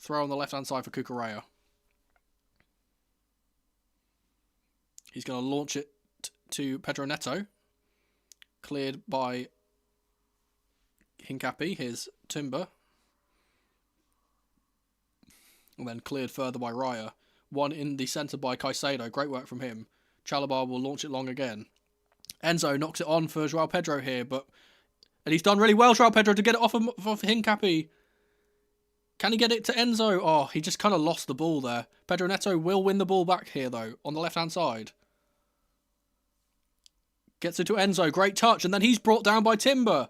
Throw on the left-hand side for Cucurella. He's going to launch it to Pedro Neto. Cleared by Hincapi, his Timber. And then cleared further by Raya. One in the centre by Caicedo. Great work from him. Chalobah will launch it long again. Enzo knocks it on for João Pedro here, and he's done really well, João Pedro, to get it off Hincapi. Can he get it to Enzo? Oh, he just kind of lost the ball there. Pedro Neto will win the ball back here, though, on the left-hand side. Gets it to Enzo. Great touch. And then he's brought down by Timber.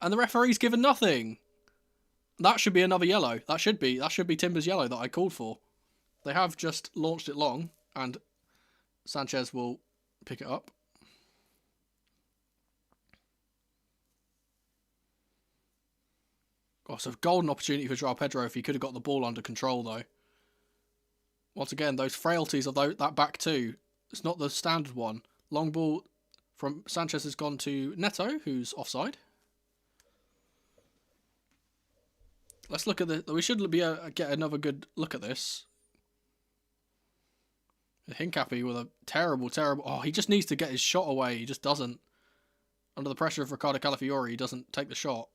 And the referee's given nothing. That should be another yellow. That should be Timber's yellow that I called for. They have just launched it long. And Sanchez will pick it up. Oh, so golden opportunity for João Pedro if he could have got the ball under control, though. Once again, those frailties of that back two. It's not the standard one. Long ball from Sanchez has gone to Neto, who's offside. Let's look at the... We should get another good look at this. Hincapi with a terrible... Oh, he just needs to get his shot away. He just doesn't. Under the pressure of Ricardo Calafiori, he doesn't take the shot.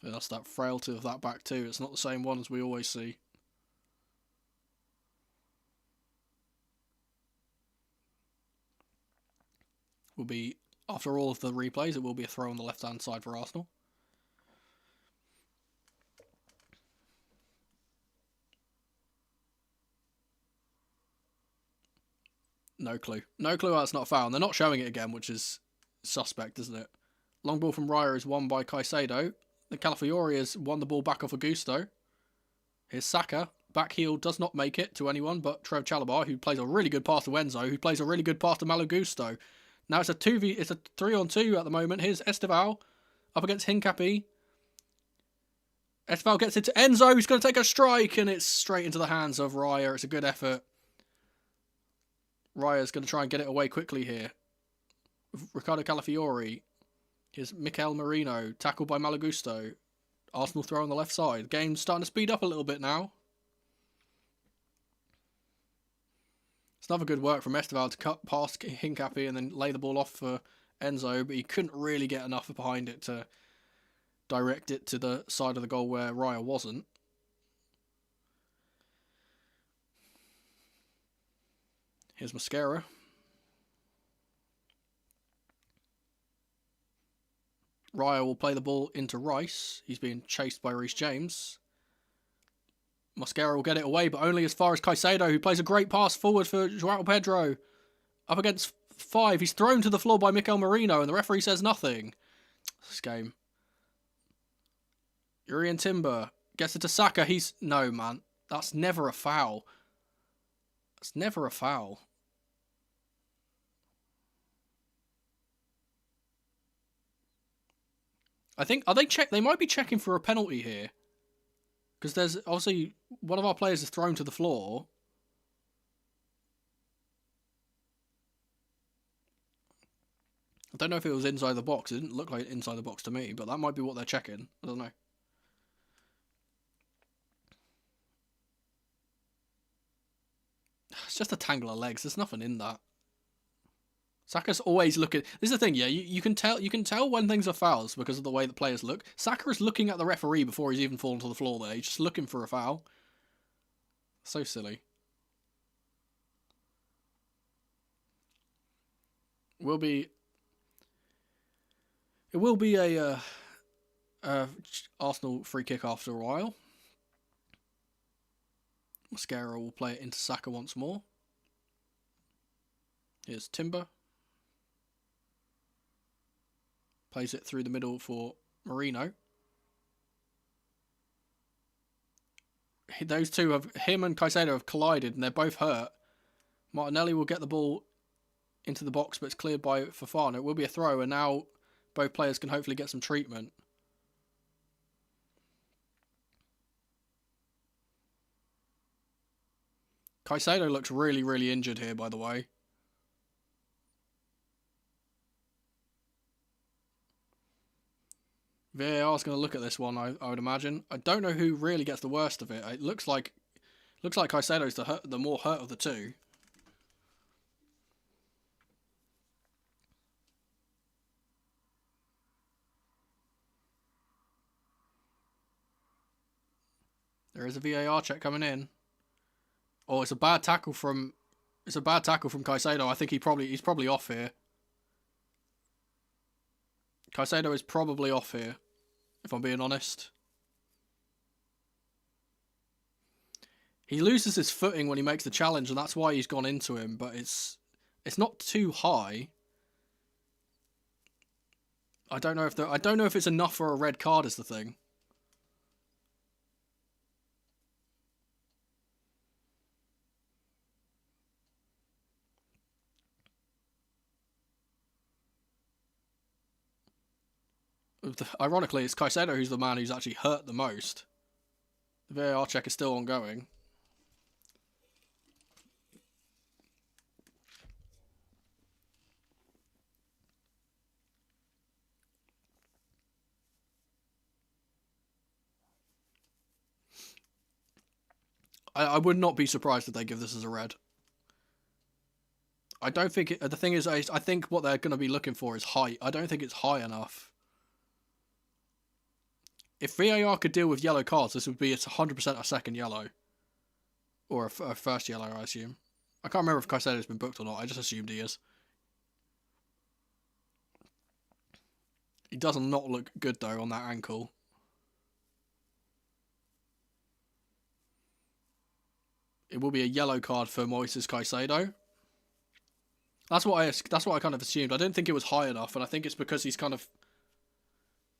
That's that frailty of that back two. It's not the same one as we always see. Will be, after all of the replays, it will be a throw on the left-hand side for Arsenal. No clue. No clue how it's not a foul. And they're not showing it again, which is suspect, isn't it? Long ball from Raya is won by Caicedo. The Calafiori has won the ball back off Augusto. Here's Saka. Back heel does not make it to anyone but Trev Chalobah, who plays a really good pass to Enzo, who plays a really good pass to Malo Gusto. Now it's a 3-on-2 at the moment. Here's Esteval up against Hincapi. Esteval gets it to Enzo, who's going to take a strike, and it's straight into the hands of Raya. It's a good effort. Raya's going to try and get it away quickly here. Ricardo Calafiori. Here's Mikel Merino, tackled by Malo Gusto. Arsenal throw on the left side. Game's starting to speed up a little bit now. It's another good work from Esteval to cut past Hincapi and then lay the ball off for Enzo, but he couldn't really get enough behind it to direct it to the side of the goal where Raya wasn't. Here's Mosquera. Raya will play the ball into Rice. He's being chased by Reece James. Mosquera will get it away, but only as far as Caicedo, who plays a great pass forward for João Pedro. Up against 5. He's thrown to the floor by Mikel Merino, and the referee says nothing. This game. Urian Timber gets it to Saka. No, man. That's never a foul. That's never a foul. I think, they might be checking for a penalty here. Because there's, obviously, one of our players is thrown to the floor. I don't know if it was inside the box. It didn't look like inside the box to me, but that might be what they're checking. I don't know. It's just a tangle of legs. There's nothing in that. Saka's always looking... This is the thing, yeah, you can tell when things are fouls because of the way the players look. Saka is looking at the referee before he's even fallen to the floor there. He's just looking for a foul. So silly. It will be a Arsenal free kick after a while. Mosquera will play it into Saka once more. Here's Timber. Plays it through the middle for Merino. Those two him and Caicedo have collided and they're both hurt. Martinelli will get the ball into the box, but it's cleared by Fofana. It will be a throw, and now both players can hopefully get some treatment. Caicedo looks really, really injured here, by the way. VAR is going to look at this one, I would imagine. I don't know who really gets the worst of it. It looks like Caicedo's the more hurt of the two. There is a VAR check coming in. Oh, it's a bad tackle from Caicedo. I think he's probably off here. Caicedo is probably off here, if I'm being honest. He loses his footing when he makes the challenge, and that's why he's gone into him, but it's not too high. I don't know if it's enough for a red card is the thing. Ironically, it's Caicedo who's the man who's actually hurt the most. The VAR check is still ongoing. I would not be surprised if they give this as a red. I don't think the thing is, I think what they're going to be looking for is height. I don't think it's high enough. If VAR could deal with yellow cards, this would be 100% a second yellow. Or a first yellow, I assume. I can't remember if Caicedo's been booked or not. I just assumed he is. He does not look good, though, on that ankle. It will be a yellow card for Moises Caicedo. That's what I kind of assumed. I didn't think it was high enough, and I think it's because he's kind of...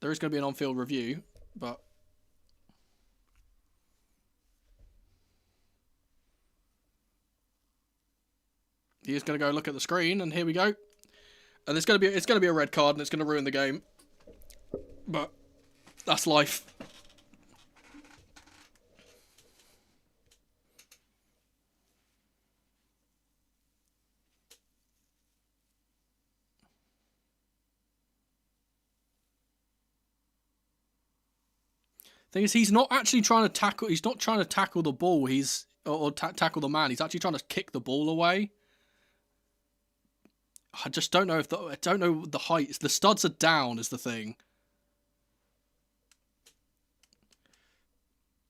There is going to be an on-field review, but... He is going to go look at the screen, and here we go. And it's going to be a red card, and it's going to ruin the game. But that's life. Thing is, he's not actually trying to tackle. He's not trying to tackle the ball. Tackle the man. He's actually trying to kick the ball away. I just don't know I don't know the height. The studs are down is the thing.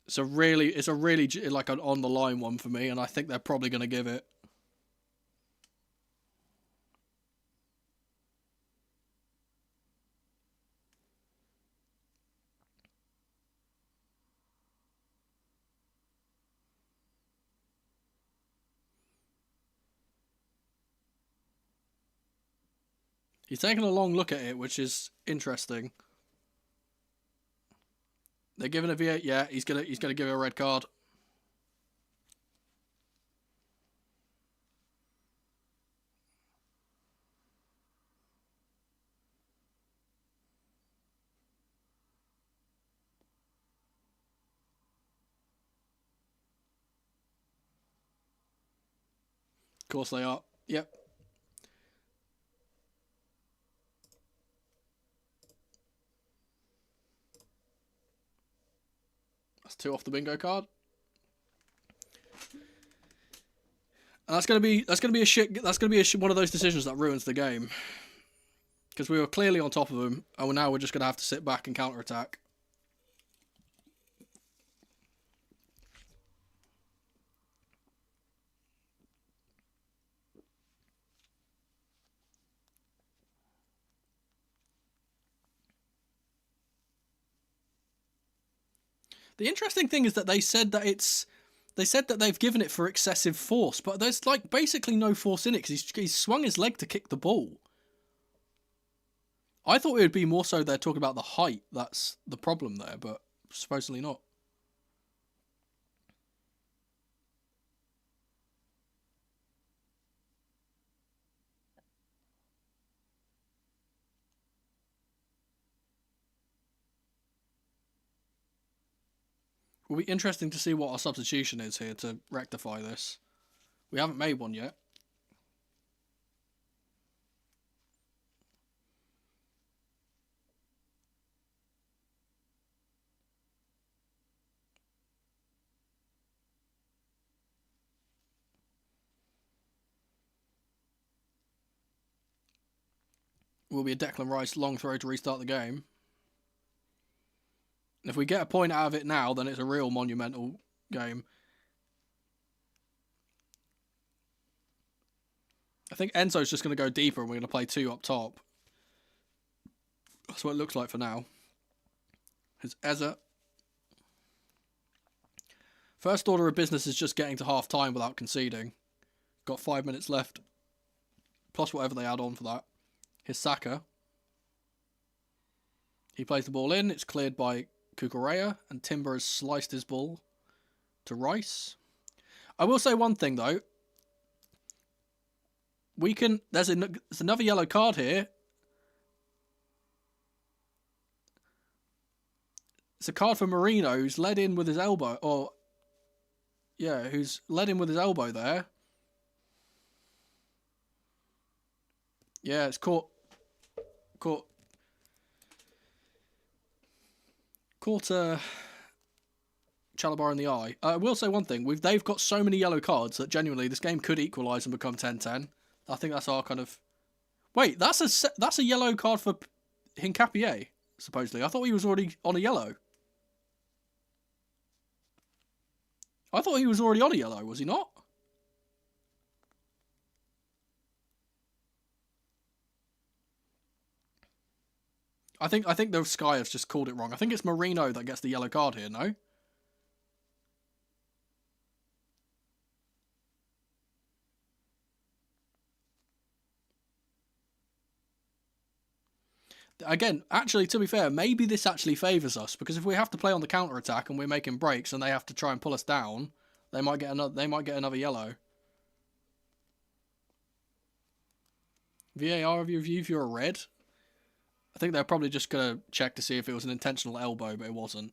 It's a really like an on the line one for me, and I think they're probably going to give it. He's taking a long look at it, which is interesting. They're giving a V8. Yeah, he's gonna give it a red card. Of course they are. Yep. That's 2 off the bingo card. And that's gonna be one of those decisions that ruins the game. Because we were clearly on top of them, and now we're just gonna have to sit back and counter attack. The interesting thing is that they said that they've given it for excessive force, but there's like basically no force in it because he's swung his leg to kick the ball. I thought it would be more so they're talking about the height. That's the problem there, but supposedly not. It will be interesting to see what our substitution is here to rectify this. We haven't made one yet. will be a Declan Rice long throw to restart the game. If we get a point out of it now, then it's a real monumental game. I think Enzo's just going to go deeper and we're going to play 2 up top. That's what it looks like for now. Here's Eza. First order of business is just getting to half time without conceding. Got 5 minutes left. Plus whatever they add on for that. Here's Saka. He plays the ball in. It's cleared by Cucurella. And Timber has sliced his ball to Rice. I will say one thing though. There's another yellow card here. It's a card for Marino, who's led in with his elbow, who's led in with his elbow there. Yeah, it's caught Chalobah in the eye. I will say one thing: they've got so many yellow cards that genuinely this game could equalise and become 10-10. I think that's our kind of. Wait, that's a yellow card for Hincapié, supposedly. I thought he was already on a yellow. I thought he was already on a yellow, was he not? I think the Sky has just called it wrong. I think it's Marino that gets the yellow card here, no? Again, actually, to be fair, maybe this actually favours us, because if we have to play on the counter attack and we're making breaks and they have to try and pull us down, they might get another yellow. VAR review if you're a red. I think they're probably just going to check to see if it was an intentional elbow, but it wasn't.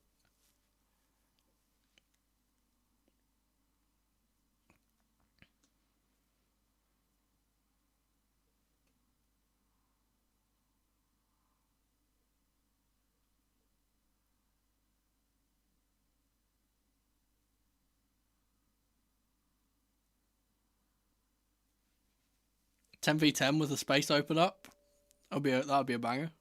Ten v 10 with the space open up. That'd be a banger.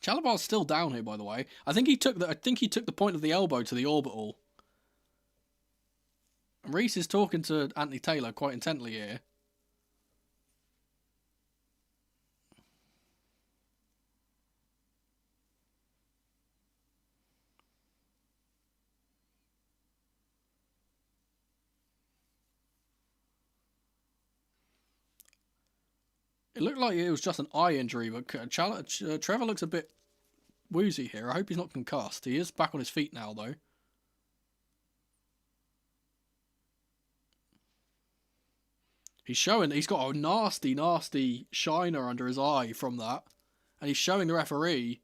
Chalobah's still down here, by the way. I think he took the point of the elbow to the orbital. And Reece is talking to Anthony Taylor quite intently here. It looked like it was just an eye injury, but Trevor looks a bit woozy here. I hope he's not concussed. He is back on his feet now, though. He's got a nasty, nasty shiner under his eye from that. And he's showing the referee.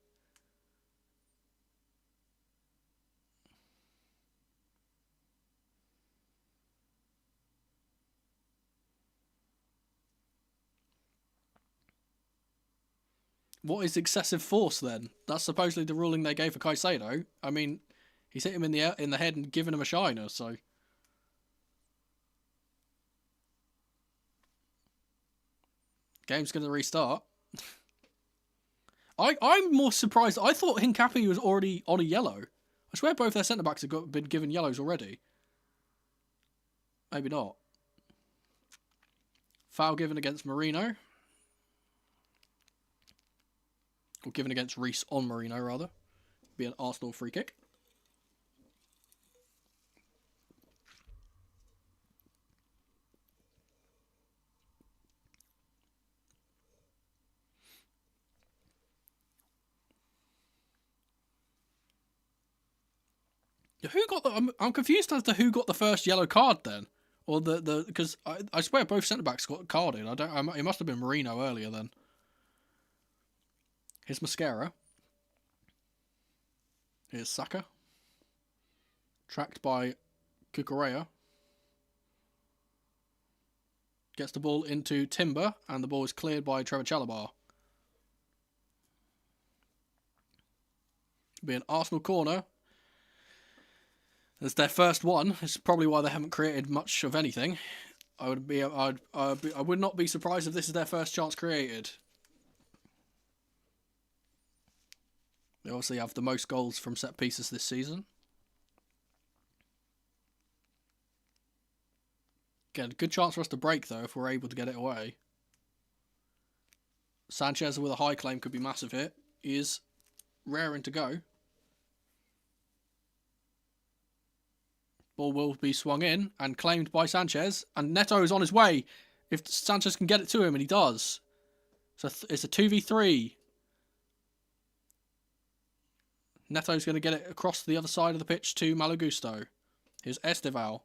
What is excessive force then? That's supposedly the ruling they gave for Caicedo. I mean, he's hit him in the head and given him a shiner, so. Game's going to restart. I'm more surprised. I thought Hincapié was already on a yellow. I swear both their centre-backs have been given yellows already. Maybe not. Foul given against Marino. Or given against Reece on Marino, rather. Be an Arsenal free kick. I'm confused as to who got the first yellow card then, or because I swear both centre backs got carded. It must have been Marino earlier then. Here's Mascara. Here's Saka. Tracked by Cucurella. Gets the ball into Timber, and the ball is cleared by Trevor Chalobah. Be an Arsenal corner. It's their first one. It's probably why they haven't created much of anything. I would not be surprised if this is their first chance created. They obviously have the most goals from set pieces this season. Again, good chance for us to break though if we're able to get it away. Sanchez with a high claim could be massive here. He is raring to go. Ball will be swung in and claimed by Sanchez. And Neto is on his way. If Sanchez can get it to him, and he does. So it's a 2v3. Neto's going to get it across the other side of the pitch to Malo Gusto. Here's Esteval.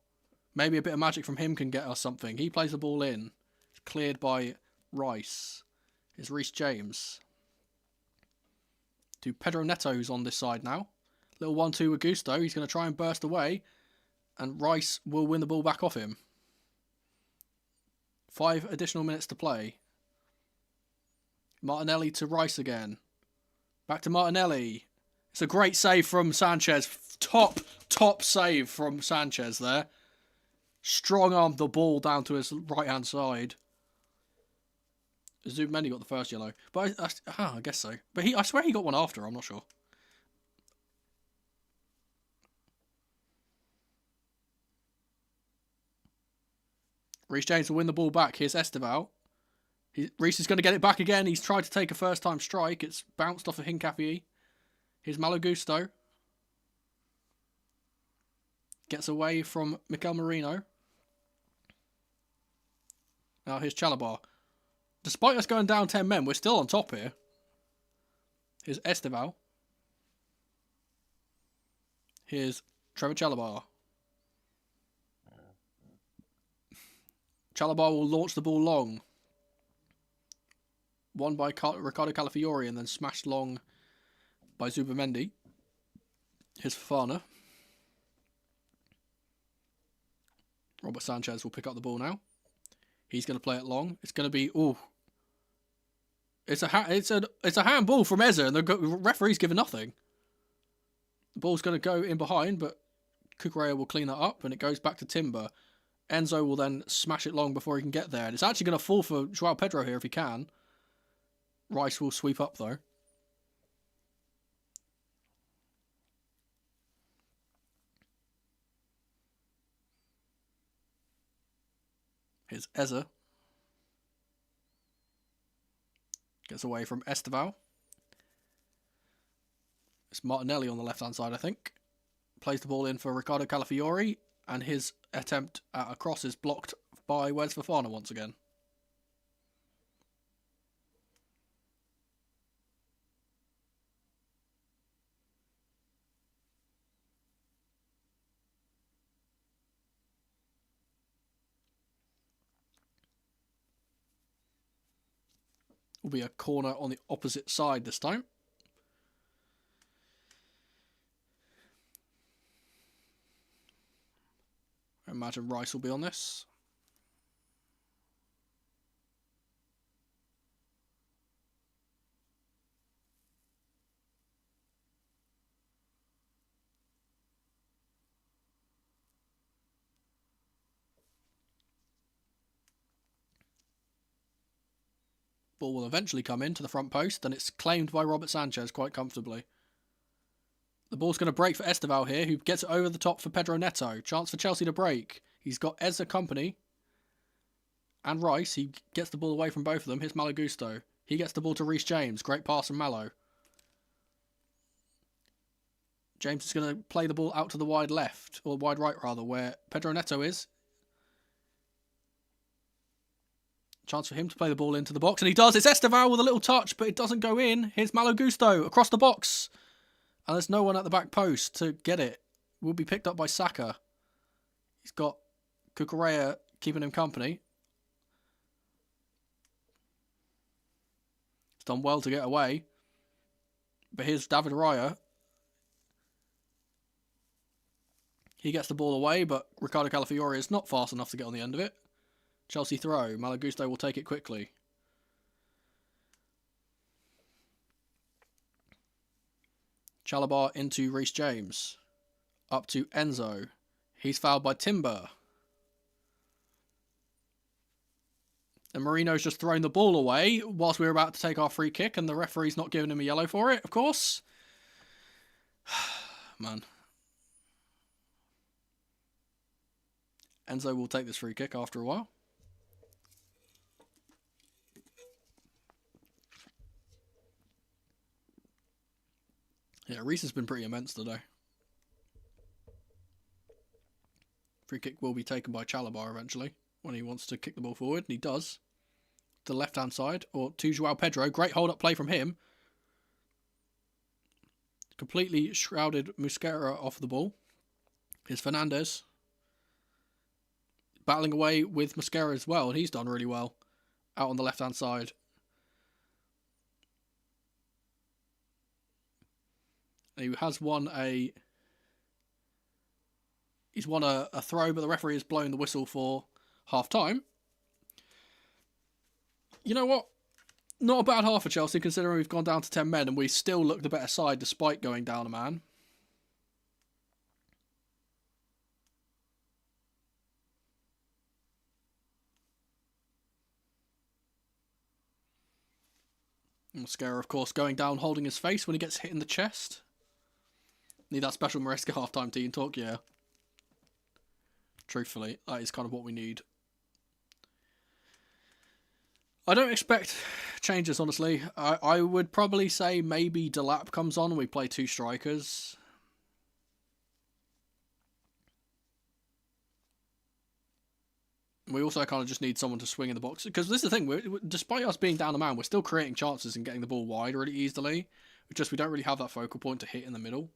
Maybe a bit of magic from him can get us something. He plays the ball in. It's cleared by Rice. Here's Reece James. To Pedro Neto, who's on this side now. Little 1-2 with Gusto. He's going to try and burst away. And Rice will win the ball back off him. 5 additional minutes to play. Martinelli to Rice again. Back to Martinelli. It's a great save from Sanchez. Top save from Sanchez there. Strong-armed the ball down to his right-hand side. Zubimendi got the first yellow. But I guess so. But I swear he got one after. I'm not sure. Reece James will win the ball back. Here's Esteval. Reece is going to get it back again. He's tried to take a first-time strike. It's bounced off of Hincapié. Here's Malo Gusto. Gets away from Mikel Merino. Now here's Chalobah. Despite us going down 10 men, we're still on top here. Here's Esteval. Here's Trevor Chalobah. Chalobah will launch the ball long. Won by Ricardo Calafiori and then smashed long by Zubimendi. Here's Fofana. Robert Sanchez will pick up the ball now. He's going to play it long. It's going to be it's a handball from Eze, and the referee's given nothing. The ball's going to go in behind, but Cucurella will clean that up, and it goes back to Timber. Enzo will then smash it long before he can get there. And it's actually going to fall for Joao Pedro here if he can. Rice will sweep up though. Here's Eze. Gets away from Esteval. It's Martinelli on the left-hand side, I think. Plays the ball in for Ricardo Calafiori. And his attempt at a cross is blocked by Wes Fofana once again. Will be a corner on the opposite side this time. I imagine Rice will be on this. Ball will eventually come into the front post, and it's claimed by Robert Sanchez quite comfortably. The ball's going to break for Esteval here, who gets it over the top for Pedro Neto. Chance for Chelsea to break. He's got Eze company and Rice. He gets the ball away from both of them. Here's Malo Gusto. He gets the ball to Reece James. Great pass from Malo. James is going to play the ball out to the wide left, or wide right rather, where Pedro Neto is. Chance for him to play the ball into the box, and he does. It's Esteval with a little touch, but it doesn't go in. Here's Malo Gusto across the box. And there's no one at the back post to get it. Will be picked up by Saka. He's got Cucurella keeping him company. He's done well to get away. But here's David Raya. He gets the ball away, but Ricardo Calafiori is not fast enough to get on the end of it. Chelsea throw. Malo Gusto will take it quickly. Chalobah into Reece James. Up to Enzo. He's fouled by Timber. And Marino's just thrown the ball away whilst we were about to take our free kick, and the referee's not giving him a yellow for it, of course. Man. Enzo will take this free kick after a while. Yeah, Reese has been pretty immense today. Free kick will be taken by Chalabar eventually when he wants to kick the ball forward, and he does. To the left-hand side, or to Joao Pedro. Great hold-up play from him. Completely shrouded Mosquera off the ball. Here's Fernandez. Battling away with Mosquera as well, and he's done really well. Out on the left-hand side. He has won a... He's won a throw, but the referee has blown the whistle for half-time. You know what? Not a bad half for Chelsea, considering we've gone down to 10 men and we still look the better side despite going down a man. Mosquera, of course, going down, holding his face when he gets hit in the chest. Need that special Maresca half-time team talk, yeah. Truthfully, that is kind of what we need. I don't expect changes, honestly. I would probably say maybe Delap comes on and we play two strikers. We also kind of just need someone to swing in the box. Because this is the thing, despite us being down a man, we're still creating chances and getting the ball wide really easily. Just we don't really have that focal point to hit in the middle.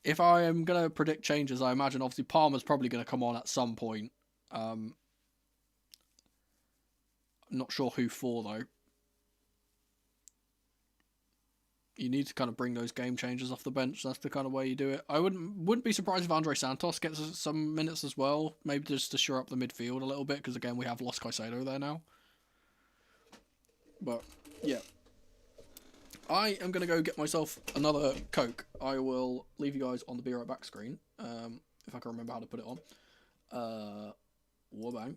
If I am going to predict changes, I imagine obviously Palmer's probably going to come on at some point. I'm not sure who for, though. You need to kind of bring those game changers off the bench. That's the kind of way you do it. I wouldn't be surprised if Andre Santos gets some minutes as well. Maybe just to shore up the midfield a little bit, because again, we have lost Caicedo there now. But, yeah. I am going to go get myself another Coke. I will leave you guys on the Be Right Back screen, if I can remember how to put it on. Wabang.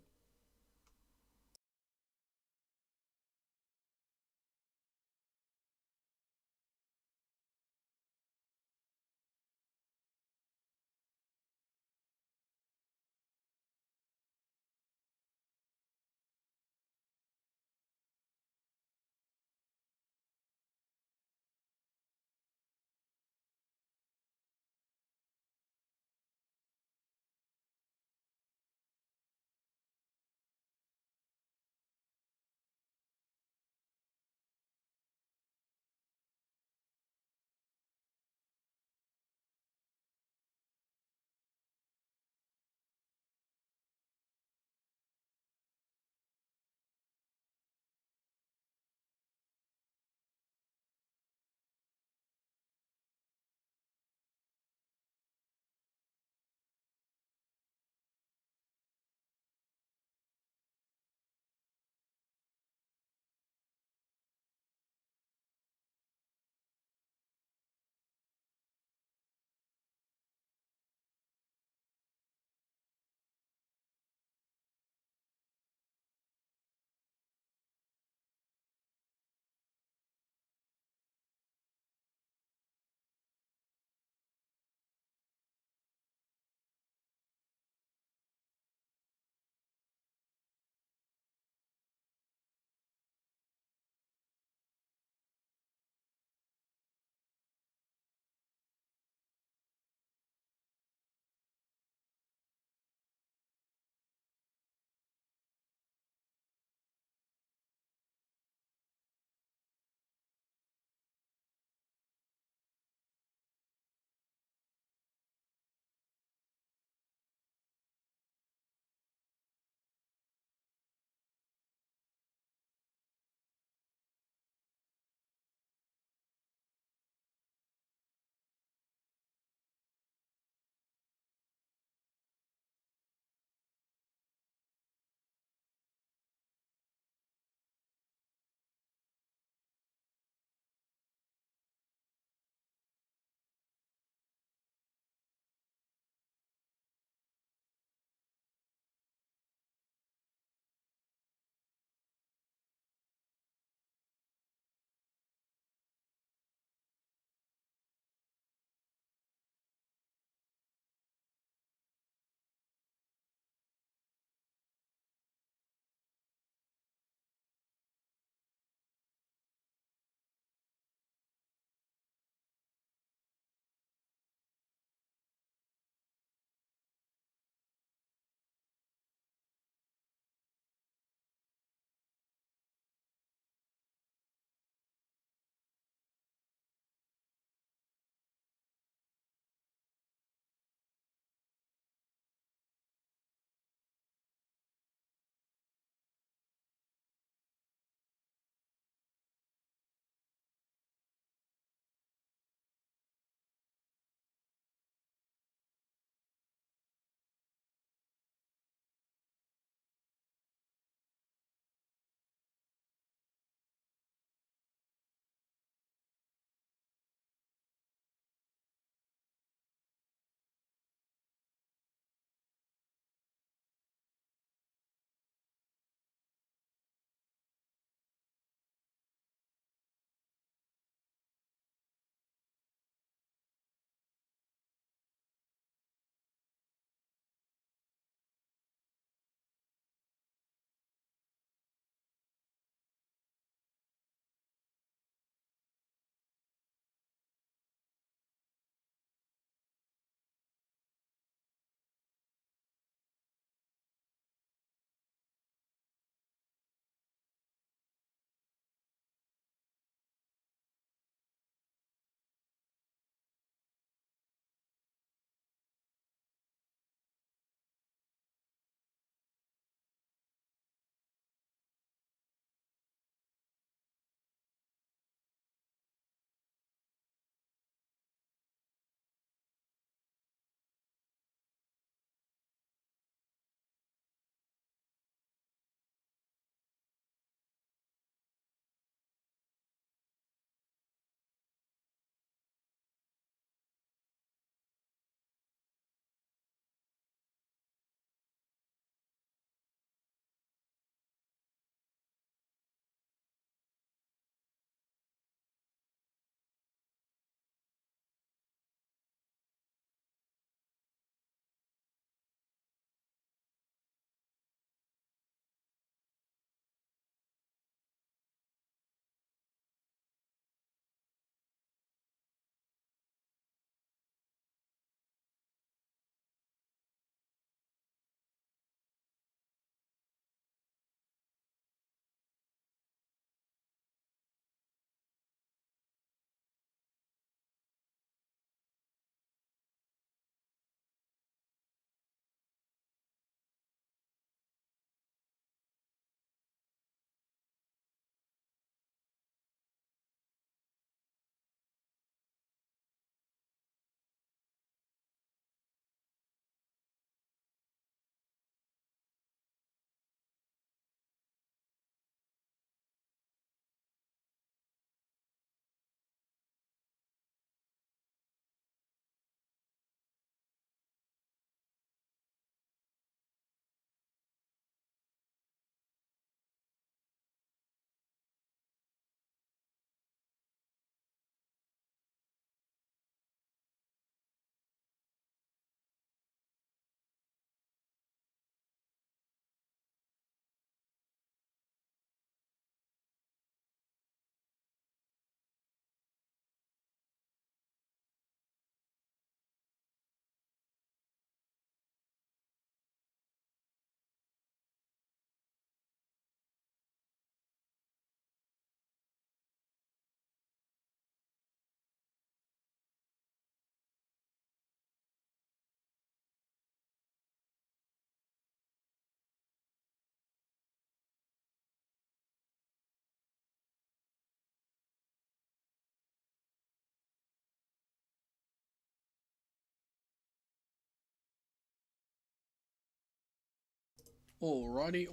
Alrighty.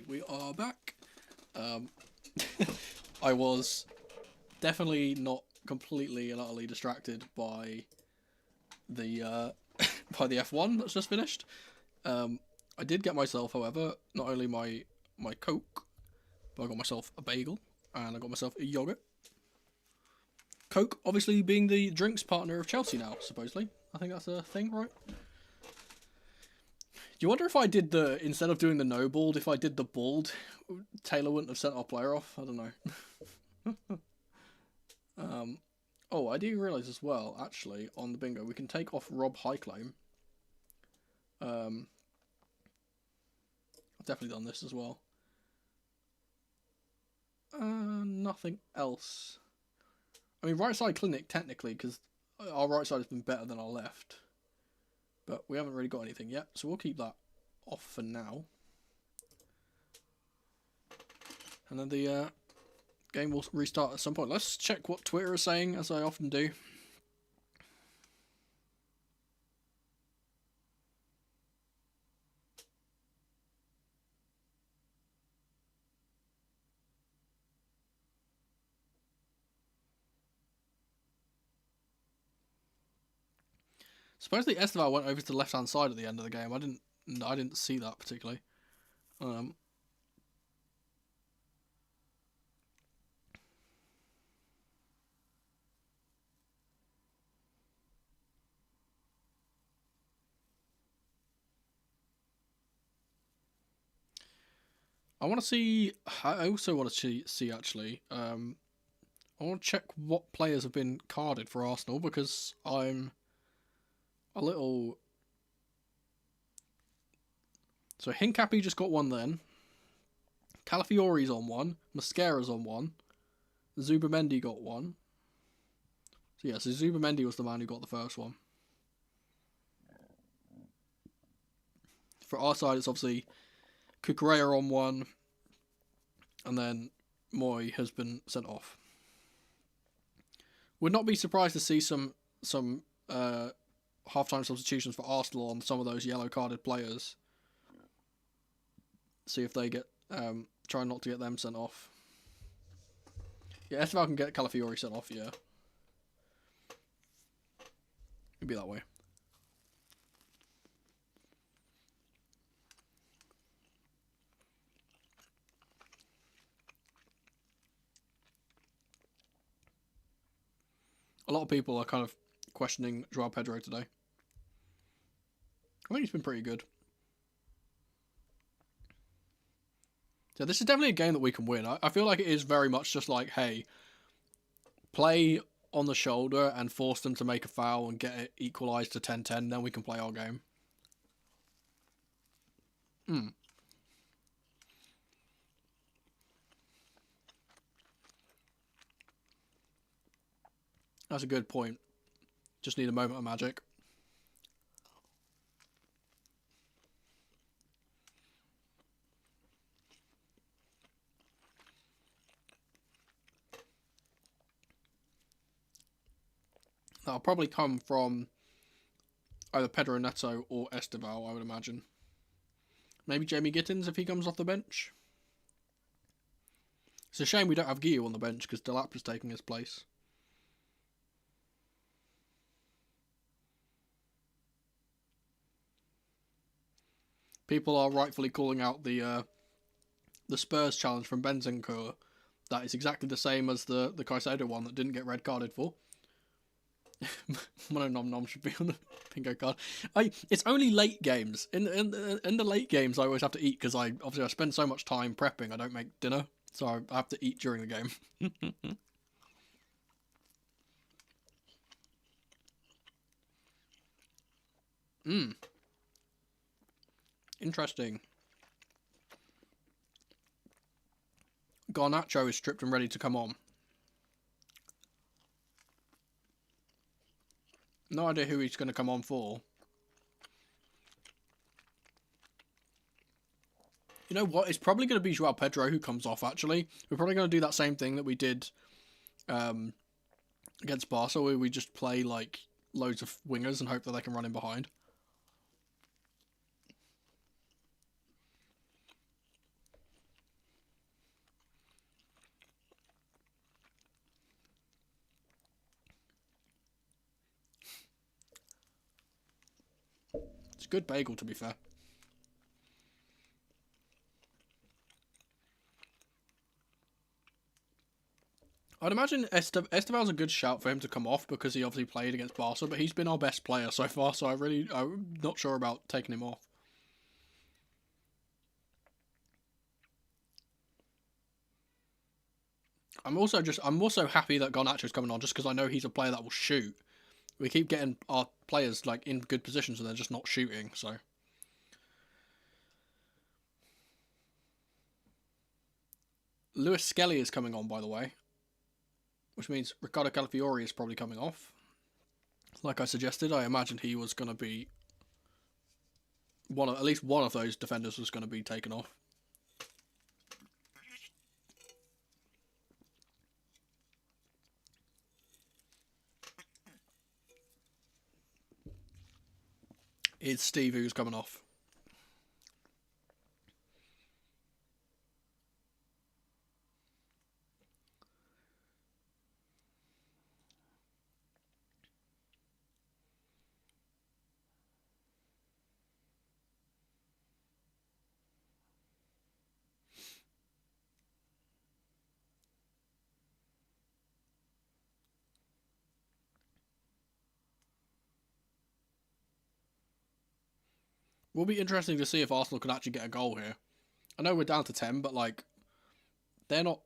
We are back. I was definitely not completely and utterly distracted by the by the F1 that's just finished. I did get myself, however, not only my Coke, but I got myself a bagel and I got myself a yogurt. Coke, obviously, being the drinks partner of Chelsea now, supposedly. I think that's a thing, right? Do you wonder if I did instead of doing the no bald, if I did the bald, Taylor wouldn't have sent our player off? I don't know. Oh, I do realise as well, actually, on the bingo, we can take off Rob Highclaim. I've definitely done this as well. Nothing else. I mean, right side clinic, technically, because our right side has been better than our left. But we haven't really got anything yet, so we'll keep that off for now. And then the game will restart at some point. Let's check what Twitter is saying, as I often do. Supposedly Esteval went over to the left-hand side at the end of the game. I didn't see that particularly. I want to see. I also want to see actually. I want to check what players have been carded for Arsenal because I'm a little. So Hincapi just got one then. Calafiori's on one. Mascara's on one. Zubamendi got one. So yeah, so Zubamendi was the man who got the first one. For our side, it's obviously Cucurella on one. And then Moy has been sent off. Would not be surprised to see some half-time substitutions for Arsenal on some of those yellow-carded players. See if they get try not to get them sent off. Yeah, Esteval can get Calafiori sent off. Yeah, it'd be that way. A lot of people are kind of questioning Joao Pedro today. I think he's been pretty good. So this is definitely a game that we can win. I feel like it is very much just like, hey, play on the shoulder and force them to make a foul and get it equalised to 10-10, then we can play our game. That's a good point. Just need a moment of magic. That'll probably come from either Pedro Neto or Esteval, I would imagine. Maybe Jamie Gittins if he comes off the bench. It's a shame we don't have Guillou on the bench because Delap is taking his place. People are rightfully calling out the Spurs challenge from Bentancur. That is exactly the same as the Caicedo one that didn't get red carded for. Mono Nom Nom should be on the bingo card. It's only late games. In the late games, I always have to eat because I spend so much time prepping. I don't make dinner, so I have to eat during the game. Interesting. Garnacho is stripped and ready to come on. No idea who he's going to come on for. You know what? It's probably going to be Joao Pedro who comes off, actually. We're probably going to do that same thing that we did against Barca, where we just play, like, loads of wingers and hope that they can run in behind. Good bagel, to be fair. I'd imagine Esteval's a good shout for him to come off because he obviously played against Barca, but he's been our best player so far, so I'm not sure about taking him off. I'm also happy that Garnacho's coming on just because I know he's a player that will shoot. We keep getting our players like in good positions and they're just not shooting, so. Lewis Skelly is coming on, by the way. Which means Ricardo Calafiori is probably coming off. Like I suggested, I imagined he was going to be at least one of those defenders was going to be taken off. It's Steve who's coming off. Will be interesting to see if Arsenal can actually get a goal here. I know we're down to 10, but like they're not,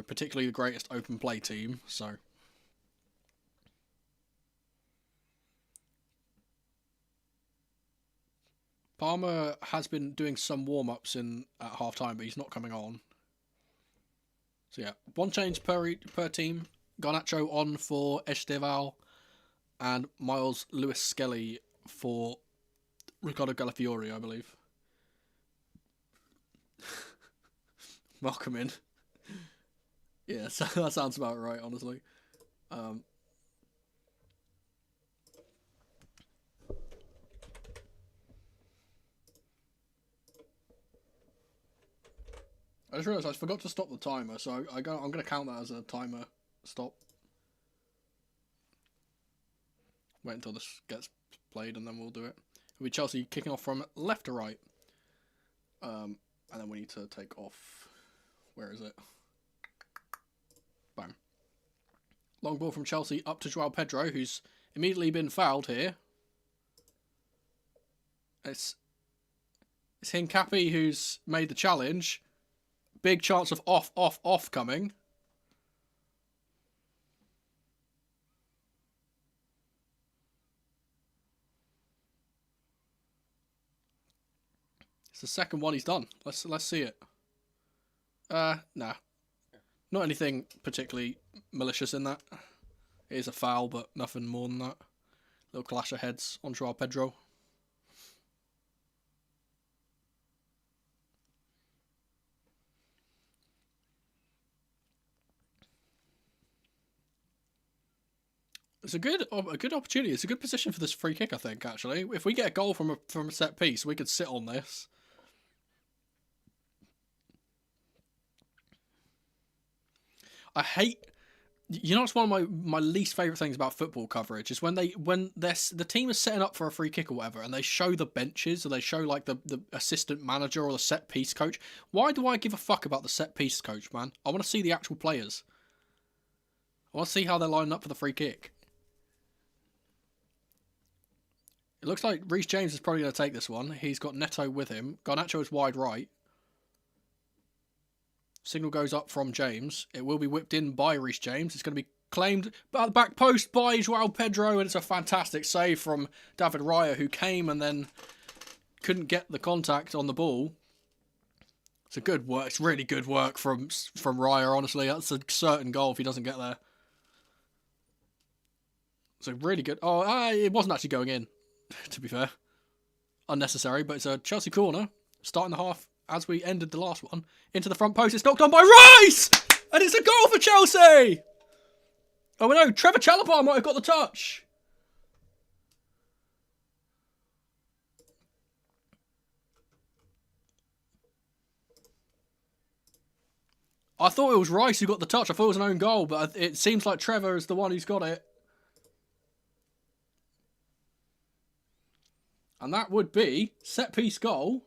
particularly the greatest open play team, so. Palmer has been doing some warm-ups at half-time, but he's not coming on. So yeah, one change per team. Garnacho on for Esteval and Miles Lewis Skelly for Ricardo Calafiori, I believe. Welcome in. Yeah, so that sounds about right, honestly. I just realised I forgot to stop the timer, so I'm going to count that as a timer stop. Wait until this gets played and then we'll do it. It'll be Chelsea kicking off from left to right. And then we need to take off. Where is it? Bang. Long ball from Chelsea up to João Pedro, who's immediately been fouled here. It's Hincapi who's made the challenge. Big chance of off coming. It's the second one he's done. Let's see it. Nah. Not anything particularly malicious in that. It is a foul, but nothing more than that. Little clash of heads on João Pedro. It's a good opportunity. It's a good position for this free kick, I think, actually. If we get a goal from a set piece, we could sit on this. I hate... it's one of my least favourite things about football coverage is when the team is setting up for a free kick or whatever and they show the benches or they show like the assistant manager or the set piece coach. Why do I give a fuck about the set piece coach, man? I want to see the actual players. I want to see how they're lining up for the free kick. It looks like Reece James is probably going to take this one. He's got Neto with him. Garnacho is wide right. Signal goes up from James. It will be whipped in by Reece James. It's going to be claimed at the back post by João Pedro, and it's a fantastic save from David Raya, who came and then couldn't get the contact on the ball. It's a good work. It's really good work from Raya, honestly. That's a certain goal if he doesn't get there. So really good. Oh, it wasn't actually going in, to be fair. Unnecessary, but it's a Chelsea corner. Starting the half as we ended the last one. Into the front post. It's knocked on by Rice! And it's a goal for Chelsea! Oh no, Trevor Chalobah might have got the touch. I thought it was Rice who got the touch. I thought it was an own goal, but it seems like Trevor is the one who's got it. And that would be set-piece goal.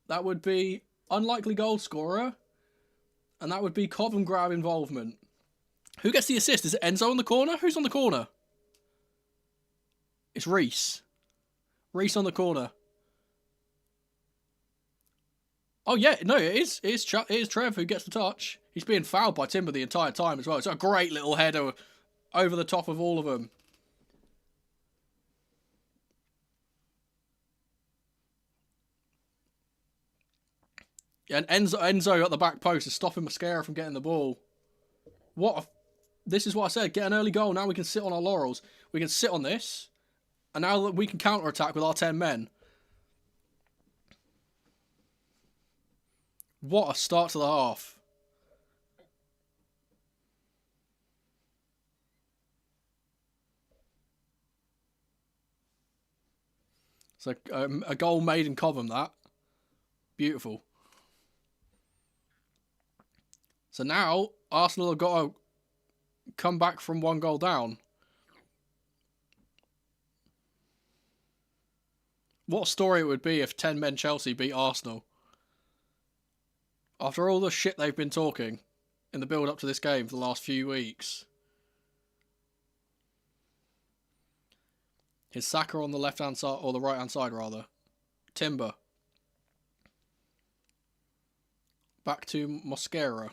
That would be unlikely goal scorer. And that would be Cobham grab involvement. Who gets the assist? Is it Enzo on the corner? Who's on the corner? It's Reese. Reese on the corner. Oh, yeah. No, it is Trev who gets the touch. He's being fouled by Timber the entire time as well. It's a great little header over the top of all of them. And Enzo at the back post is stopping Mascara from getting the ball. This is what I said. Get an early goal. Now we can sit on our laurels. We can sit on this. And now we can counter-attack with our 10 men. What a start to the half. So a goal made in Cobham, that. Beautiful. So now Arsenal have got to come back from 1 goal down. What a story it would be if 10 men Chelsea beat Arsenal. After all the shit they've been talking in the build up to this game for the last few weeks. Here's Saka on the left hand side, or the right hand side rather. Timber. Back to Mosquera.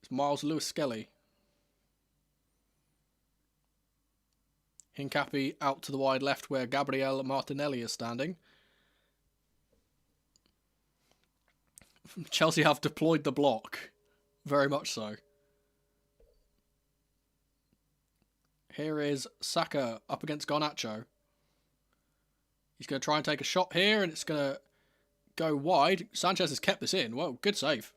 It's Miles Lewis-Skelly. Hincapi out to the wide left where Gabriel Martinelli is standing. Chelsea have deployed the block. Very much so. Here is Saka up against Garnacho. He's going to try and take a shot here and it's going to go wide. Sanchez has kept this in. Whoa, good save.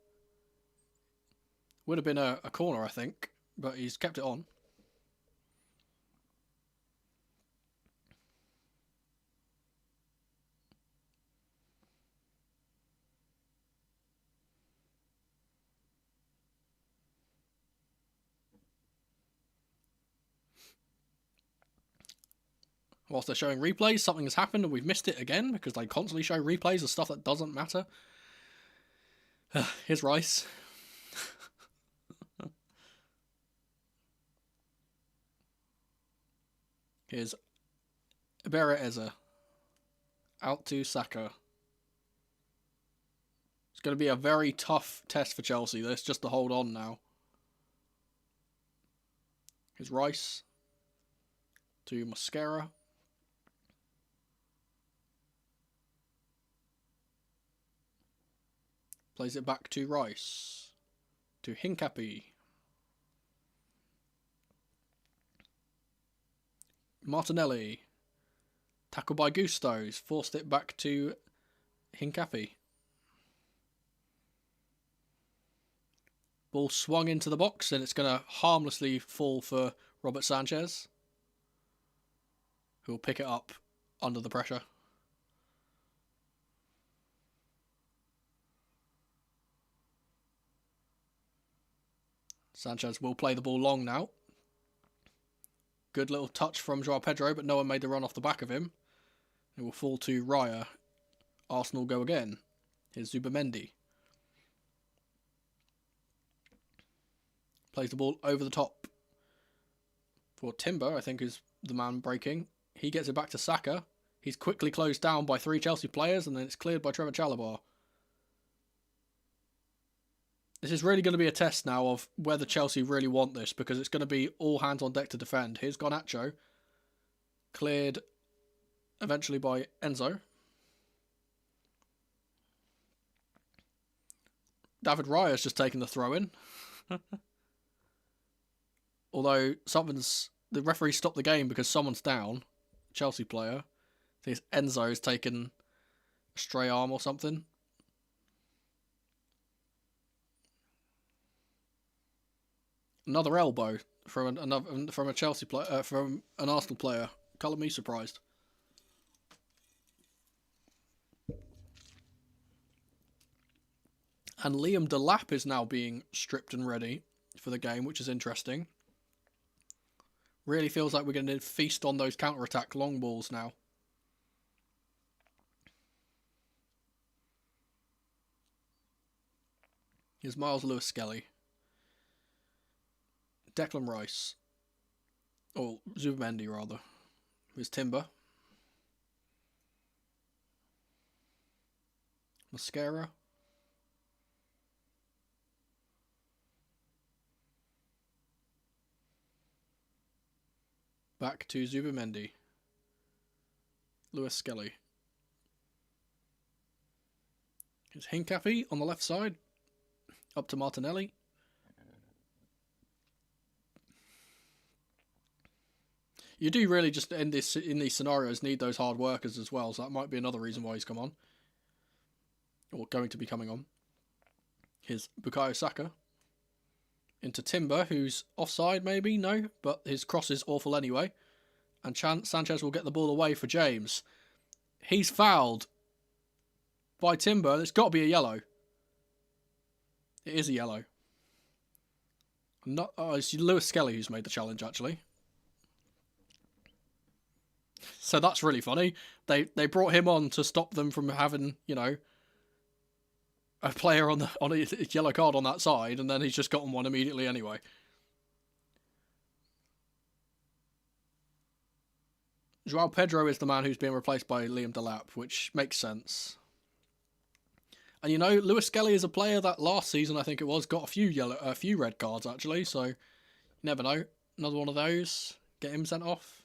Would have been a corner, I think, but he's kept it on. Whilst they're showing replays, something has happened and we've missed it again because they constantly show replays of stuff that doesn't matter. Here's Rice. Here's Ibera Eza. Out to Saka. It's going to be a very tough test for Chelsea, this, just to hold on now. Here's Rice. To Mosquera. Plays it back to Rice. To Hincapi. Martinelli. Tackled by Gusto's. Forced it back to Hincapi. Ball swung into the box and it's going to harmlessly fall for Robert Sanchez, who will pick it up under the pressure. Sanchez will play the ball long now. Good little touch from Joao Pedro, but no one made the run off the back of him. It will fall to Raya. Arsenal go again. Here's Zubamendi. Plays the ball over the top for Timber, I think is the man breaking. He gets it back to Saka. He's quickly closed down by 3 Chelsea players and then it's cleared by Trevor Chalobah. This is really going to be a test now of whether Chelsea really want this because it's going to be all hands on deck to defend. Here's Garnacho. Cleared eventually by Enzo. David Raya's just taken the throw in. Although the referee stopped the game because someone's down. Chelsea player. I think it's Enzo's taken a stray arm or something. Another elbow from a Chelsea player, from an Arsenal player. Colour me surprised. And Liam Delap is now being stripped and ready for the game, which is interesting. Really feels like we're going to feast on those counter-attack long balls now. Here's Miles Lewis-Skelly. Declan Rice. Or Zubamendi, rather. Here's Timber. Mascara. Back to Zubamendi. Lewis-Skelly. Here's Hincapie on the left side. Up to Martinelli. You do really just in these scenarios need those hard workers as well, so that might be another reason why he's come on. Or going to be coming on. Here's Bukayo Saka. Into Timber, who's offside maybe? No, but his cross is awful anyway. And Sanchez will get the ball away for James. He's fouled by Timber. It's got to be a yellow. It is a yellow. It's Lewis-Skelly who's made the challenge, actually. So that's really funny. They brought him on to stop them from having, you know, a player on a yellow card on that side, and then he's just gotten one immediately anyway. João Pedro is the man who's being replaced by Liam Delap, which makes sense. And you know, Lewis-Skelly is a player that last season, I think it was, got a few red cards actually, so you never know. Another one of those. Get him sent off.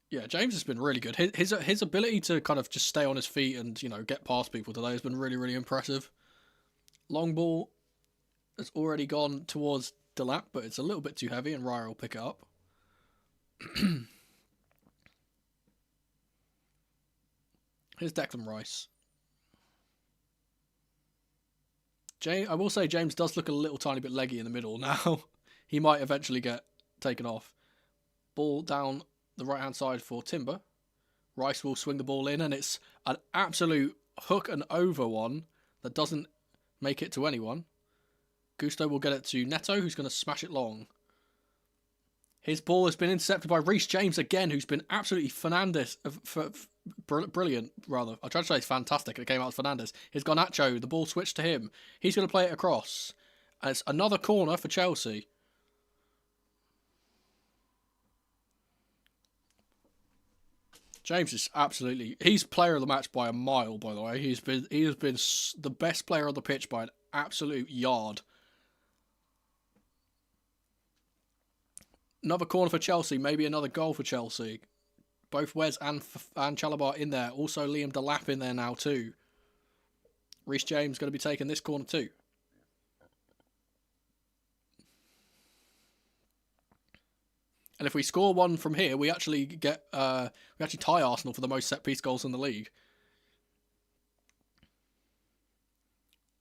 Yeah, James has been really good. His ability to kind of just stay on his feet and, you know, get past people today has been really, really impressive. Long ball has already gone towards Delap, but it's a little bit too heavy and Raya will pick it up. Here's Declan Rice. I will say James does look a little tiny bit leggy in the middle now. He might eventually get taken off. Ball down the right-hand side for Timber. Rice will swing the ball in, and it's an absolute hook and over one that doesn't make it to anyone. Gusto will get it to Neto, who's going to smash it long. His ball has been intercepted by Reece James again, who's been absolutely brilliant, rather. I tried to say it's fantastic, and it came out as Fernandes. Here's Garnacho, the ball switched to him. He's going to play it across. And it's another corner for Chelsea. James is absolutely... He's player of the match by a mile, by the way. He has been the best player on the pitch by an absolute yard. Another corner for Chelsea. Maybe another goal for Chelsea. Both Wes and Chalobah in there. Also Liam Delap in there now too. Reece James going to be taking this corner too. And if we score one from here, we actually get we actually tie Arsenal for the most set piece goals in the league.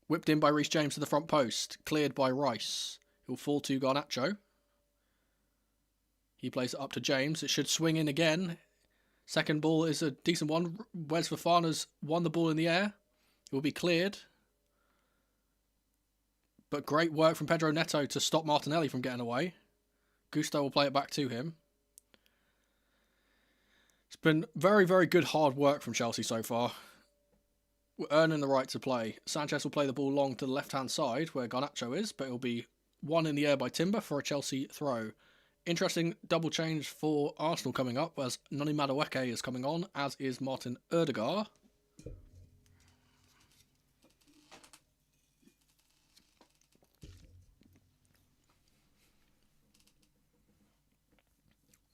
Whipped in by Reece James to the front post, cleared by Rice. He'll fall to Garnacho. He plays it up to James. It should swing in again. Second ball is a decent one. Wes Fofana's won the ball in the air. It will be cleared. But great work from Pedro Neto to stop Martinelli from getting away. Gusto will play it back to him. It's been very, very good hard work from Chelsea so far. We're earning the right to play. Sanchez will play the ball long to the left-hand side where Garnacho is, but it'll be one in the air by Timber for a Chelsea throw. Interesting double change for Arsenal coming up as Noni Madueke is coming on, as is Martin Odegaard.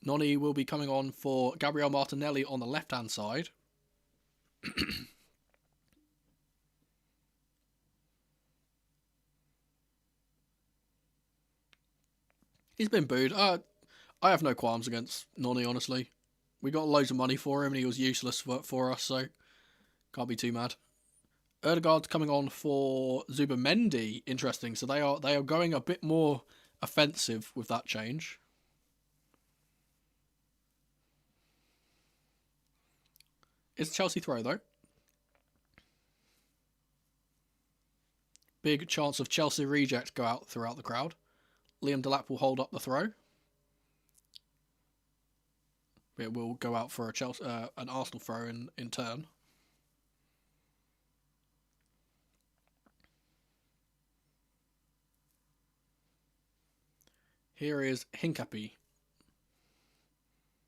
Noni will be coming on for Gabriel Martinelli on the left-hand side. He's been booed. I have no qualms against Noni, honestly. We got loads of money for him and he was useless for us, so can't be too mad. Odegaard's coming on for Zubamendi. Interesting. So they are going a bit more offensive with that change. It's a Chelsea throw, though. Big chance of Chelsea reject go out throughout the crowd. Liam Delap will hold up the throw. It will go out for an Arsenal throw in turn. Here is Hincapi.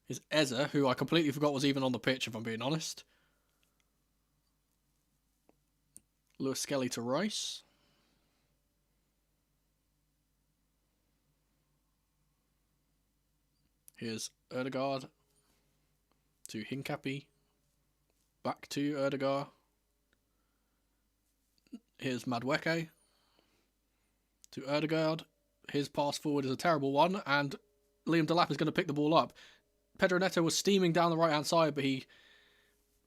Here's Eze, who I completely forgot was even on the pitch, if I'm being honest. Lewis Skelly to Rice. Here's Erdegaard to Hincapi. Back to Erdegaard. Here's Madueke to Erdegaard. His pass forward is a terrible one, and Liam Delap is going to pick the ball up. Pedro Neto was steaming down the right-hand side, but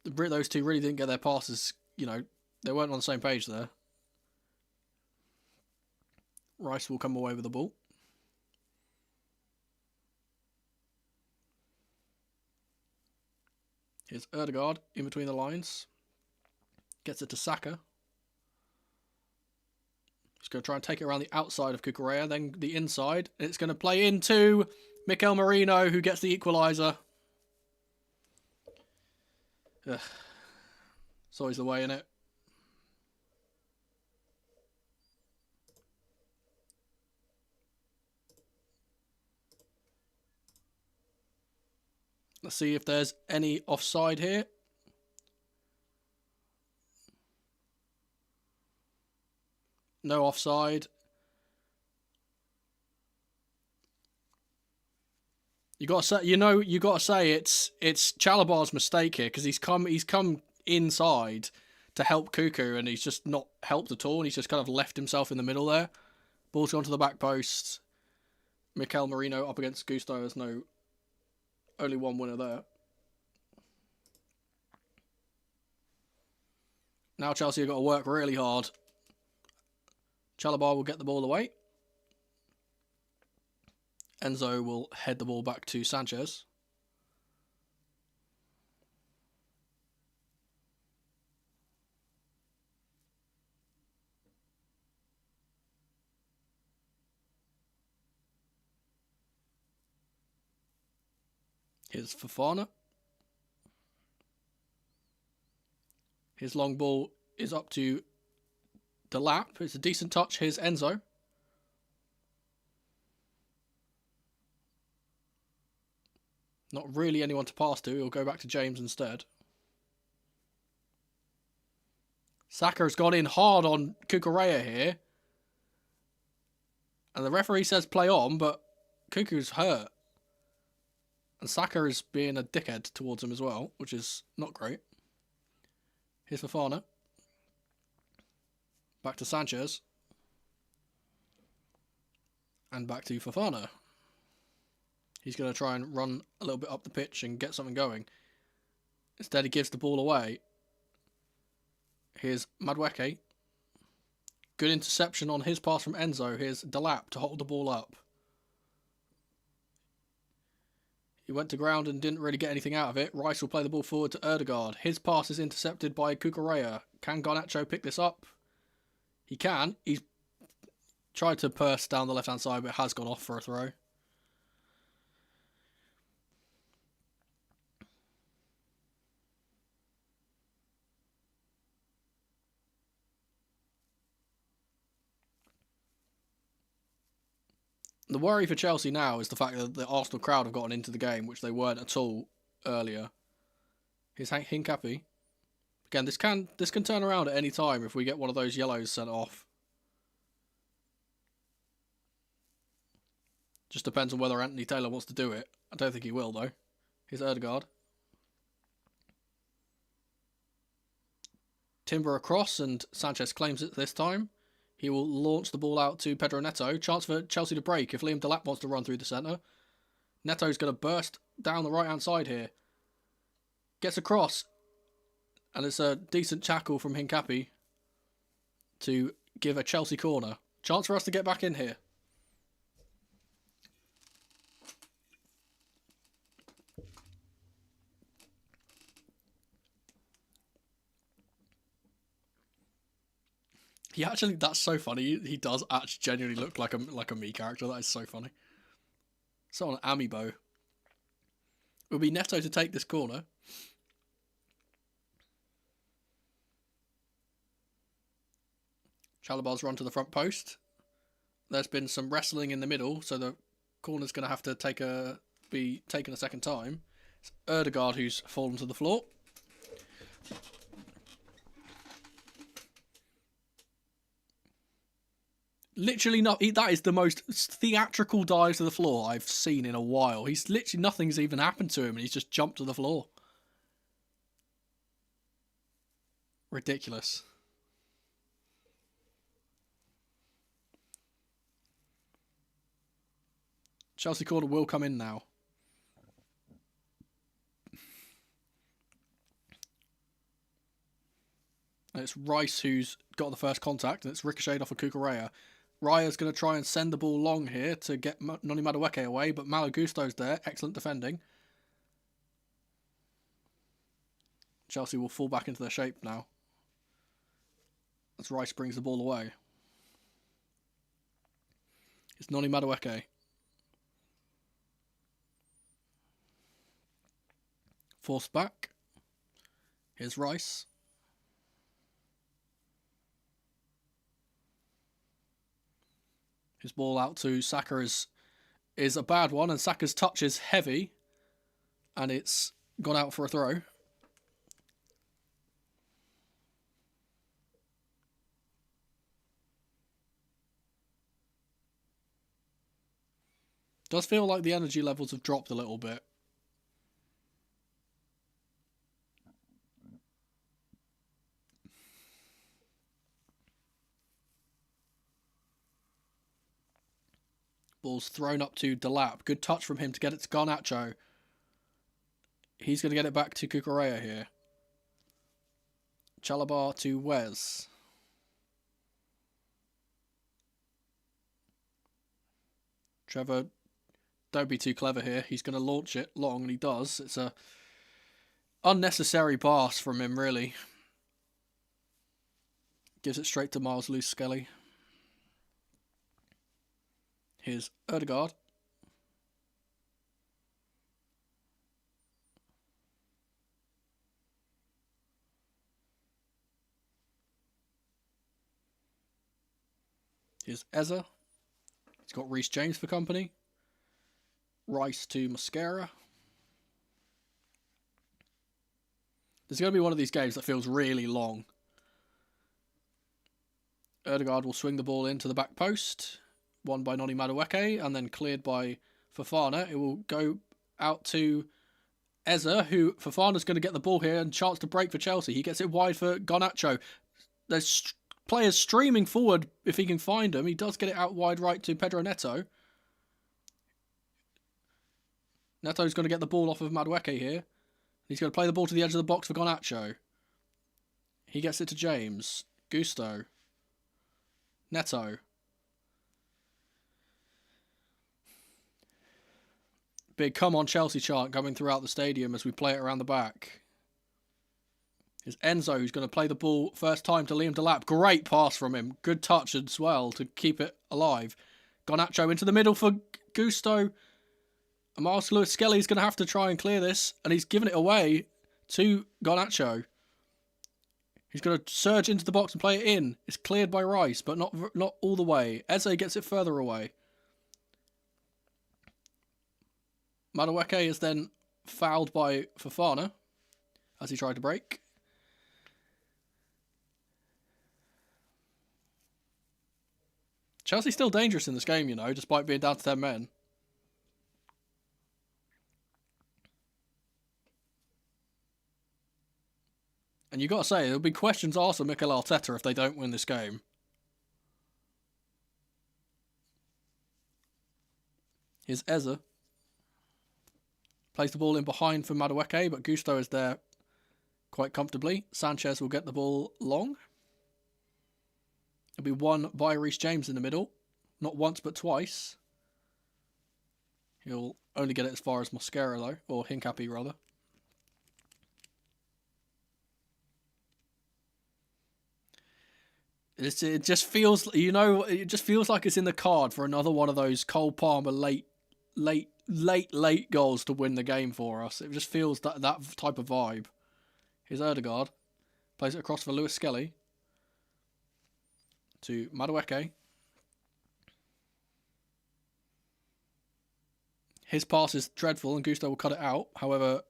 those two really didn't get their passes. You know, they weren't on the same page there. Rice will come away with the ball. Here's Erdegaard in between the lines. Gets it to Saka. He's going to try and take it around the outside of Cucurella, then the inside. And it's going to play into Mikel Merino, who gets the equaliser. It's always the way, innit? Let's see if there's any offside here. No offside. You gotta say it's Chalabar's mistake here, because he's come inside to help Cuckoo, and he's just not helped at all, and he's just kind of left himself in the middle there. Ball's gone to the back post. Mikel Merino up against Gusto. There's only one winner there. Now Chelsea have got to work really hard. Chalabar will get the ball away. Enzo will head the ball back to Sanchez. Here's Fofana. His long ball is up to Delap. It's a decent touch. Here's Enzo. Not really anyone to pass to. He'll go back to James instead. Saka has gone in hard on Cucurella here. And the referee says play on, but Cuckoo's hurt. And Saka is being a dickhead towards him as well, which is not great. Here's Fofana. Back to Sanchez. And back to Fofana. He's going to try and run a little bit up the pitch and get something going. Instead, he gives the ball away. Here's Madueke. Good interception on his pass from Enzo. Here's Delap to hold the ball up. He went to ground and didn't really get anything out of it. Rice will play the ball forward to Erdegaard. His pass is intercepted by Cucurella. Can Garnacho pick this up? He can. He's tried to burst down the left-hand side, but has gone off for a throw. The worry for Chelsea now is the fact that the Arsenal crowd have gotten into the game, which they weren't at all earlier. Here's Hincapi. Again, this can turn around at any time if we get one of those yellows sent off. Just depends on whether Anthony Taylor wants to do it. I don't think he will, though. Here's Erdegaard. Timber across, and Sanchez claims it this time. He will launch the ball out to Pedro Neto. Chance for Chelsea to break if Liam Delap wants to run through the centre. Neto's going to burst down the right-hand side here. Gets across. And it's a decent tackle from Hincapi to give a Chelsea corner. Chance for us to get back in here. That's so funny. He does actually genuinely look like a me character. That is so funny. So on Amiibo. It will be Neto to take this corner. Chalabar's run to the front post. There's been some wrestling in the middle, so the corner's going to have to be taken a second time. It's Erdegaard who's fallen to the floor. Literally not. That is the most theatrical dive to the floor I've seen in a while. He's literally, nothing's even happened to him, and he's just jumped to the floor. Ridiculous. Chelsea corner will come in now. And it's Rice who's got the first contact, and it's ricocheted off of Kukurea. Raya's going to try and send the ball long here to get Noni Madueke away, but Malo Gusto's there. Excellent defending. Chelsea will fall back into their shape now, as Rice brings the ball away. It's Noni Madueke. Forced back. Here's Rice. His ball out to Saka is a bad one, and Saka's touch is heavy, and it's gone out for a throw. Does feel like the energy levels have dropped a little bit. Ball's thrown up to Delap. Good touch from him to get it to Garnacho. He's going to get it back to Kukurea here. Chalabar to Wes. Trevor, don't be too clever here. He's going to launch it long, and he does. It's a unnecessary pass from him, really. Gives it straight to Miles Loose Skelly. Here's Erdegaard. Here's Eza. He's got Reece James for company. Rice to Mosquera. There's going to be one of these games that feels really long. Erdegaard will swing the ball into the back post. Won by Noni Madueke, and then cleared by Fofana. It will go out to Eza, who Fofana's going to get the ball here and chance to break for Chelsea. He gets it wide for Garnacho. There's players streaming forward if he can find them. He does get it out wide right to Pedro Neto. Neto's going to get the ball off of Madueke here. He's going to play the ball to the edge of the box for Garnacho. He gets it to James. Gusto. Neto. Big come on Chelsea chant coming throughout the stadium as we play it around the back. Here's Enzo, who's going to play the ball first time to Liam Delap. Great pass from him. Good touch as well to keep it alive. Garnacho into the middle for Gusto. And Miles Lewis Skelly's going to have to try and clear this. And he's given it away to Garnacho. He's going to surge into the box and play it in. It's cleared by Rice, but not all the way. Eze gets it further away. Madueke is then fouled by Fofana as he tried to break. Chelsea's still dangerous in this game, you know, despite being down to 10 men. And you got to say, there'll be questions asked of Mikel Arteta if they don't win this game. Here's Eze. Plays the ball in behind for Madueke, but Gusto is there quite comfortably. Sanchez will get the ball long. It'll be won by Reece James in the middle. Not once, but twice. He'll only get it as far as Mosquera, though. Or Hincapi, rather. It just feels, you know, it just feels like it's in the card for another one of those Cole Palmer late late goals to win the game for us. It just feels that type of vibe. Here's Erdegaard. Plays it across for Lewis Skelly. To Madueke. His pass is dreadful and Gusto will cut it out. However,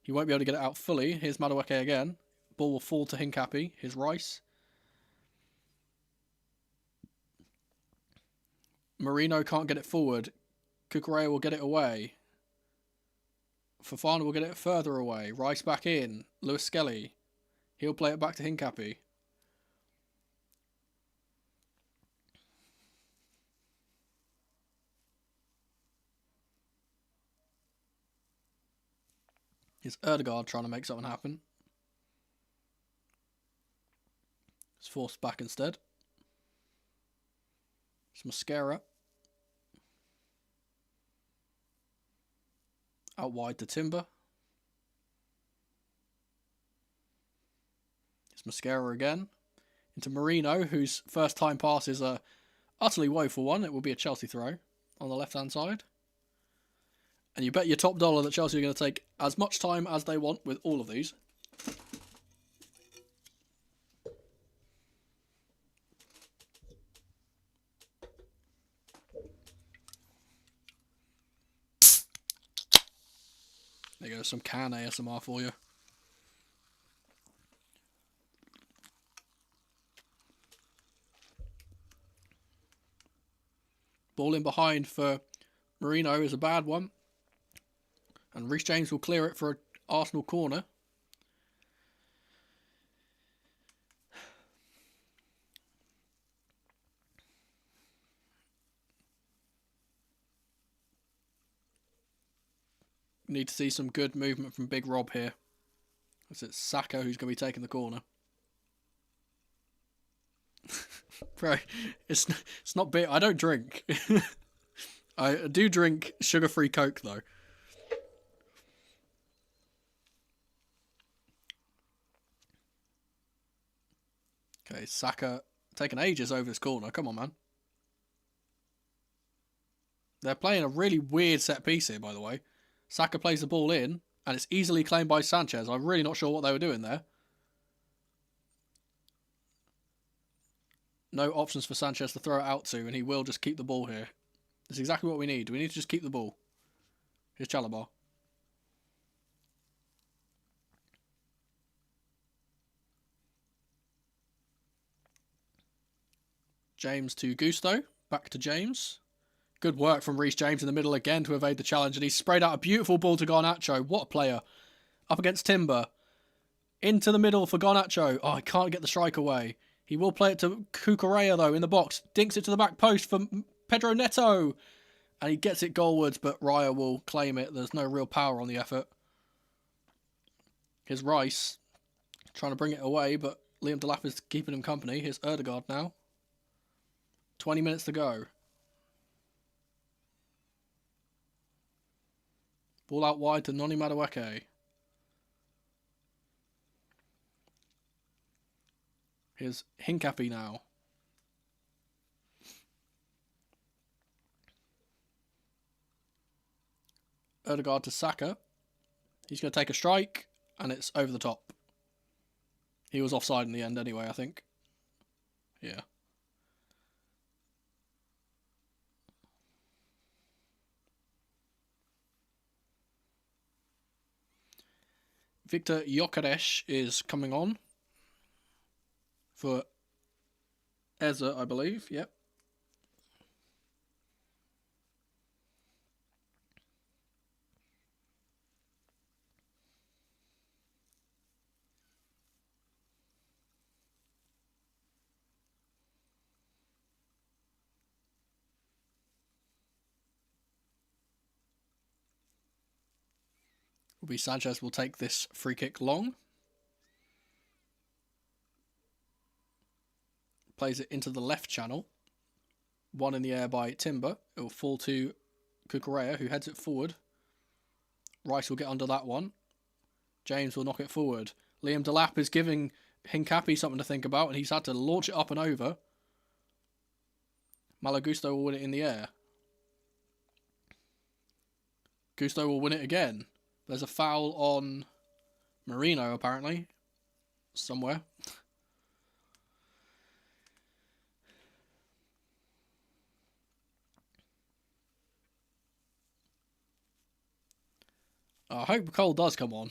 he won't be able to get it out fully. Here's Madueke again. Ball will fall to Hincapi. Here's Rice. Marino can't get it forward. Cucurella will get it away. Fofana will get it further away. Rice back in. Lewis Skelly. He'll play it back to Hincapi. Here's Erdegaard trying to make something happen. It's forced back instead. It's Mosquera. Out wide to Timber. It's Mosquera again. Into Marino, whose first time pass is a utterly woeful one. It will be a Chelsea throw on the left-hand side. And you bet your top dollar that Chelsea are going to take as much time as they want with all of these. There you go, some can ASMR for you. Ball in behind for Marino is a bad one. And Reece James will clear it for an Arsenal corner. Need to see some good movement from Big Rob here. It's Saka who's going to be taking the corner. Bro, it's not beer. I don't drink. I do drink sugar-free Coke though. Okay, Saka taking ages over his corner. Come on, man. They're playing a really weird set piece here, by the way. Saka plays the ball in, and it's easily claimed by Sanchez. I'm really not sure what they were doing there. No options for Sanchez to throw it out to, and he will just keep the ball here. That's exactly what we need. We need to just keep the ball. Here's Chalobah. James to Gusto. Back to James. Good work from Reece James in the middle again to evade the challenge. And he's sprayed out a beautiful ball to Garnacho. What a player. Up against Timber. Into the middle for Garnacho. Oh, he can't get the strike away. He will play it to Cucurella, though, in the box. Dinks it to the back post for Pedro Neto. And he gets it goalwards, but Raya will claim it. There's no real power on the effort. Here's Rice. Trying to bring it away, but Liam Delap is keeping him company. Here's Erdegaard now. 20 minutes to go. Ball out wide to Noni Madueke. Here's Hincapi now. Erdegaard to Saka. He's going to take a strike, and it's over the top. He was offside in the end anyway, I think. Yeah. Victor Gyökeres is coming on for Eze, I believe. Yep. Will be Sanchez will take this free kick long. Plays it into the left channel. One in the air by Timber. It will fall to Cucurella, who heads it forward. Rice will get under that one. James will knock it forward. Liam Delap is giving Hincapi something to think about, and he's had to launch it up and over. Malagusto will win it in the air. Gusto will win it again. There's a foul on Marino, apparently. Somewhere. I hope Cole does come on.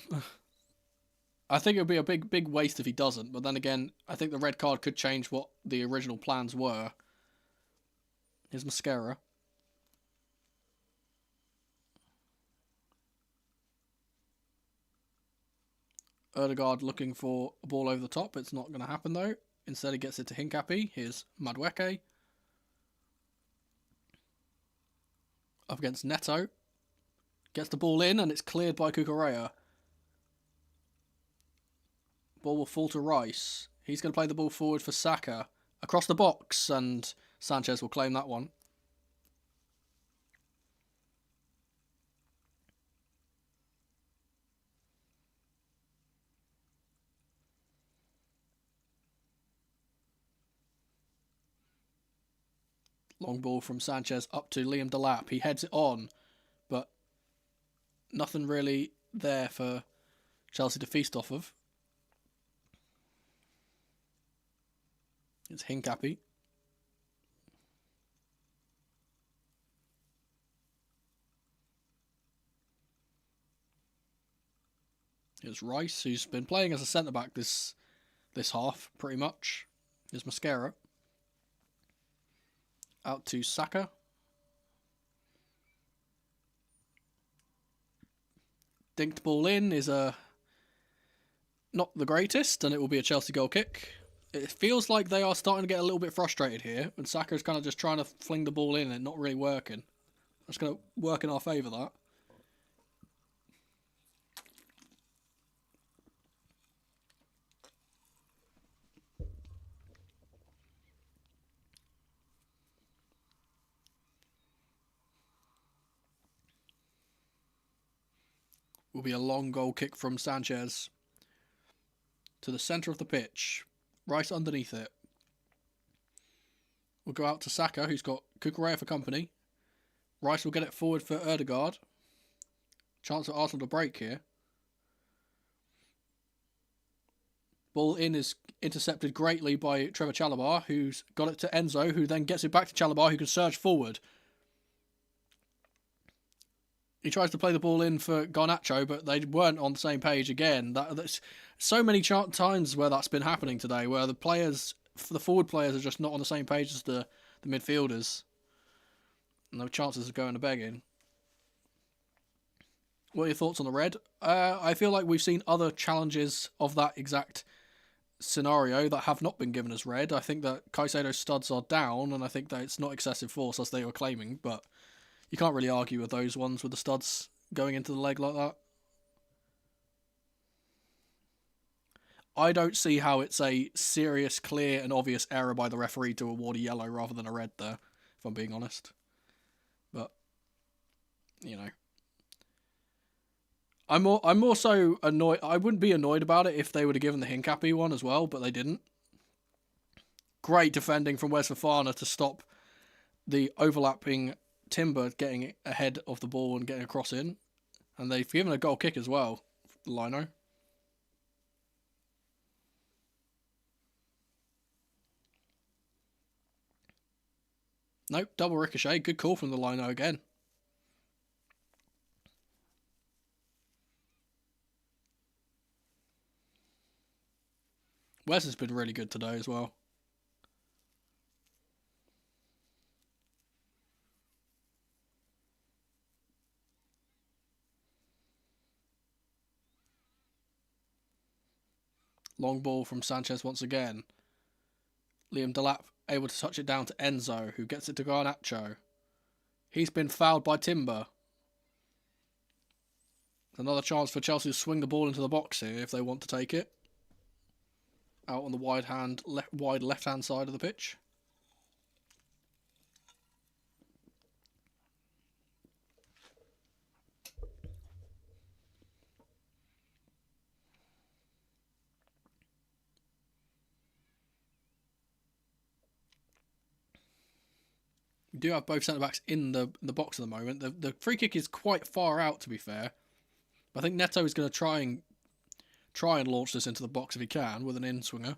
I think it would be a big waste if he doesn't, but then again, I think the red card could change what the original plans were. Here's Mascara. Erdegaard looking for a ball over the top. It's not going to happen though. Instead he gets it to Hincapi. Here's Madueke. Up against Neto. Gets the ball in and it's cleared by Cucurella. Ball will fall to Rice. He's going to play the ball forward for Saka. Across the box, and Sanchez will claim that one. Long ball from Sanchez up to Liam Delap. He heads it on, but nothing really there for Chelsea to feast off of. It's Hincapi. Here's Rice, who's been playing as a centre-back this half, pretty much. Here's Mascara. Out to Saka. Dinked ball in is not the greatest, and it will be a Chelsea goal kick. It feels like they are starting to get a little bit frustrated here, and Saka's kind of just trying to fling the ball in and not really working. That's going to work in our favour, that. Will be a long goal kick from Sanchez to the centre of the pitch. Rice underneath it. We'll go out to Saka, who's got Cucurella for company. Rice will get it forward for Erdegaard. Chance for Arsenal to break here. Ball in is intercepted greatly by Trevor Chalobah, who's got it to Enzo, who then gets it back to Chalobah, who can surge forward. He tries to play the ball in for Garnacho, but they weren't on the same page again. That's so many times where that's been happening today, where the forward players are just not on the same page as the midfielders. No chances of going to begging. What are your thoughts on the red? I feel like we've seen other challenges of that exact scenario that have not been given as red. I think that Caicedo's studs are down, and I think that it's not excessive force as they were claiming, but you can't really argue with those ones with the studs going into the leg like that. I don't see how it's a serious, clear and obvious error by the referee to award a yellow rather than a red there, if I'm being honest. But, you know. I'm more so annoyed. I wouldn't be annoyed about it if they would have given the Hincapi one as well, but they didn't. Great defending from Wes Fofana to stop the overlapping Timber getting ahead of the ball and getting a cross in. And they've given a goal kick as well, Lino. Nope, double ricochet. Good call from the Lino again. Wes has been really good today as well. Long ball from Sanchez once again. Liam Delap able to touch it down to Enzo, who gets it to Garnacho. He's been fouled by Timber. Another chance for Chelsea to swing the ball into the box here if they want to take it. Out on the wide left-hand side of the pitch. do have both centre-backs in the box at the moment. The free kick is quite far out, to be fair. I think Neto is going to try and launch this into the box if he can with an in-swinger.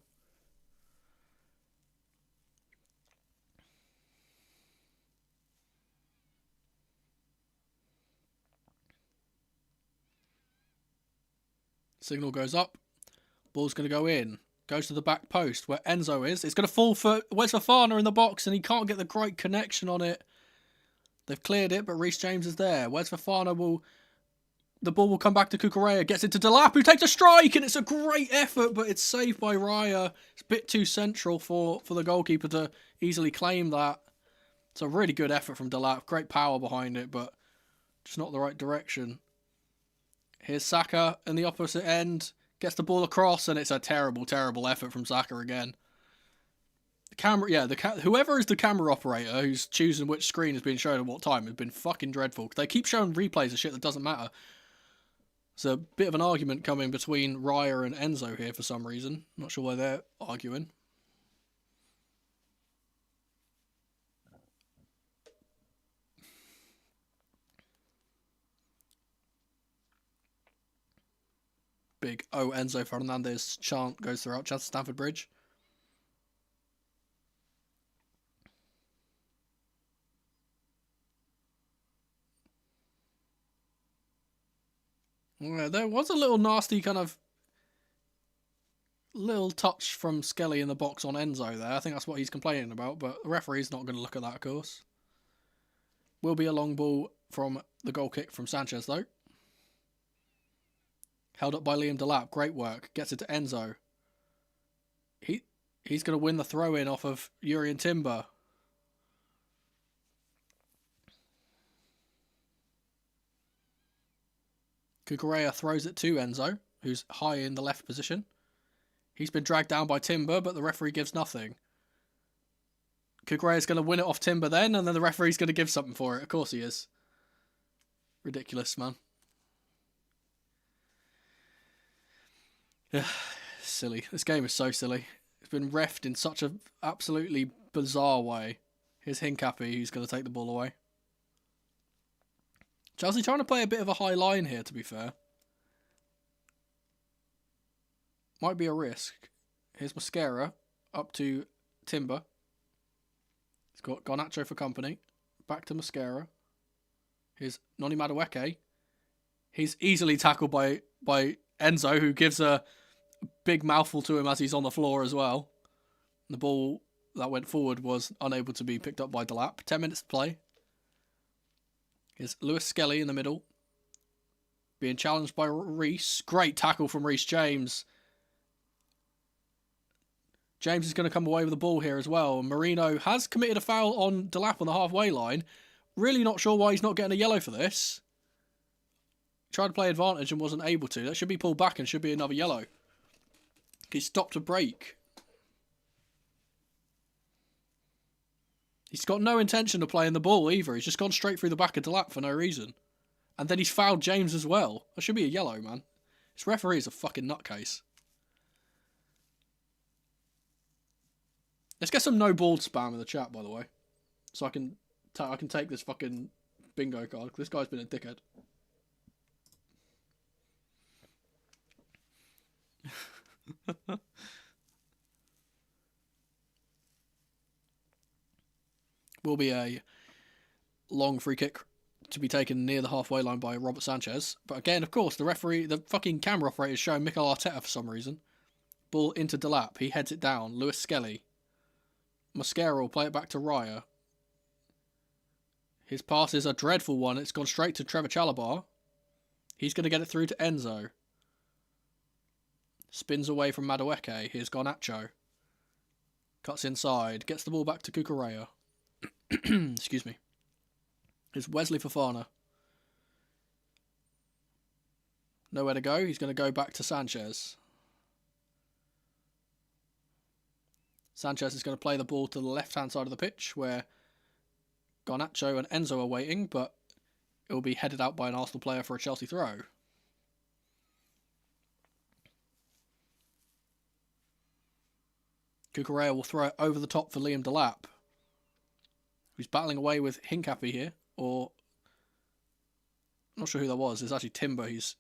Signal goes up. Ball's going to go in. Goes to the back post where Enzo is. It's going to fall for Wes Fofana in the box and he can't get the great connection on it. They've cleared it, but Reece James is there. Wes Fofana will... The ball will come back to Cucurella. Gets it to Delap, who takes a strike, and it's a great effort, but it's saved by Raya. It's a bit too central for the goalkeeper to easily claim that. It's a really good effort from Delap. Great power behind it, but just not the right direction. Here's Saka in the opposite end. Gets the ball across, and it's a terrible, terrible effort from Saka again. The camera, whoever is the camera operator who's choosing which screen is being shown at what time has been fucking dreadful. They keep showing replays of shit that doesn't matter. There's a bit of an argument coming between Raya and Enzo here for some reason. Not sure why they're arguing. Big Enzo Fernandez chant goes throughout chance to Stamford Bridge. Yeah, there was a little nasty kind of little touch from Skelly in the box on Enzo there. I think that's what he's complaining about, but the referee's not going to look at that, of course. Will be a long ball from the goal kick from Sanchez, though. Held up by Liam Delap. Great work. Gets it to Enzo. He's going to win the throw-in off of Urian Timber. Cucurella throws it to Enzo, who's high in the left position. He's been dragged down by Timber, but the referee gives nothing. Cucurella's going to win it off Timber then, and then the referee's going to give something for it. Of course he is. Ridiculous, man. Silly. This game is so silly. It's been reffed in such an absolutely bizarre way. Here's Hincapi, who's going to take the ball away. Chelsea trying to play a bit of a high line here, to be fair. Might be a risk. Here's Mosquera up to Timber. He's got Garnacho for company. Back to Mosquera. Here's Noni Madueke. He's easily tackled by Enzo, who gives a big mouthful to him as he's on the floor as well. The ball that went forward was unable to be picked up by Delap. 10 minutes to play. Here's Lewis Skelly in the middle. Being challenged by Reece. Great tackle from Reece James. James is going to come away with the ball here as well. Marino has committed a foul on Delap on the halfway line. Really not sure why he's not getting a yellow for this. Tried to play advantage and wasn't able to. That should be pulled back and should be another yellow. He stopped a break. He's got no intention of playing the ball either. He's just gone straight through the back of Delap for no reason. And then he's fouled James as well. That should be a yellow, man. This referee is a fucking nutcase. Let's get some no ball spam in the chat, by the way. So I can take this fucking bingo card. This guy's been a dickhead. Will be a long free kick to be taken near the halfway line by Robert Sanchez. But again, of course, the fucking camera operator is showing Mikel Arteta for some reason. Ball into Delap. He heads it down. Lewis Skelly. Mosquera will play it back to Raya. His pass is a dreadful one. It's gone straight to Trevor Chalobah. He's going to get it through to Enzo. Spins away from Madueke. Here's Garnacho. Cuts inside. Gets the ball back to Cucurella. Excuse me. Here's Wesley Fofana. Nowhere to go. He's going to go back to Sanchez. Sanchez is going to play the ball to the left-hand side of the pitch where Garnacho and Enzo are waiting, but it will be headed out by an Arsenal player for a Chelsea throw. Cucurella will throw it over the top for Liam Delap. who's battling away with Hincapi here, or I'm not sure who that was. It's actually Timber. He's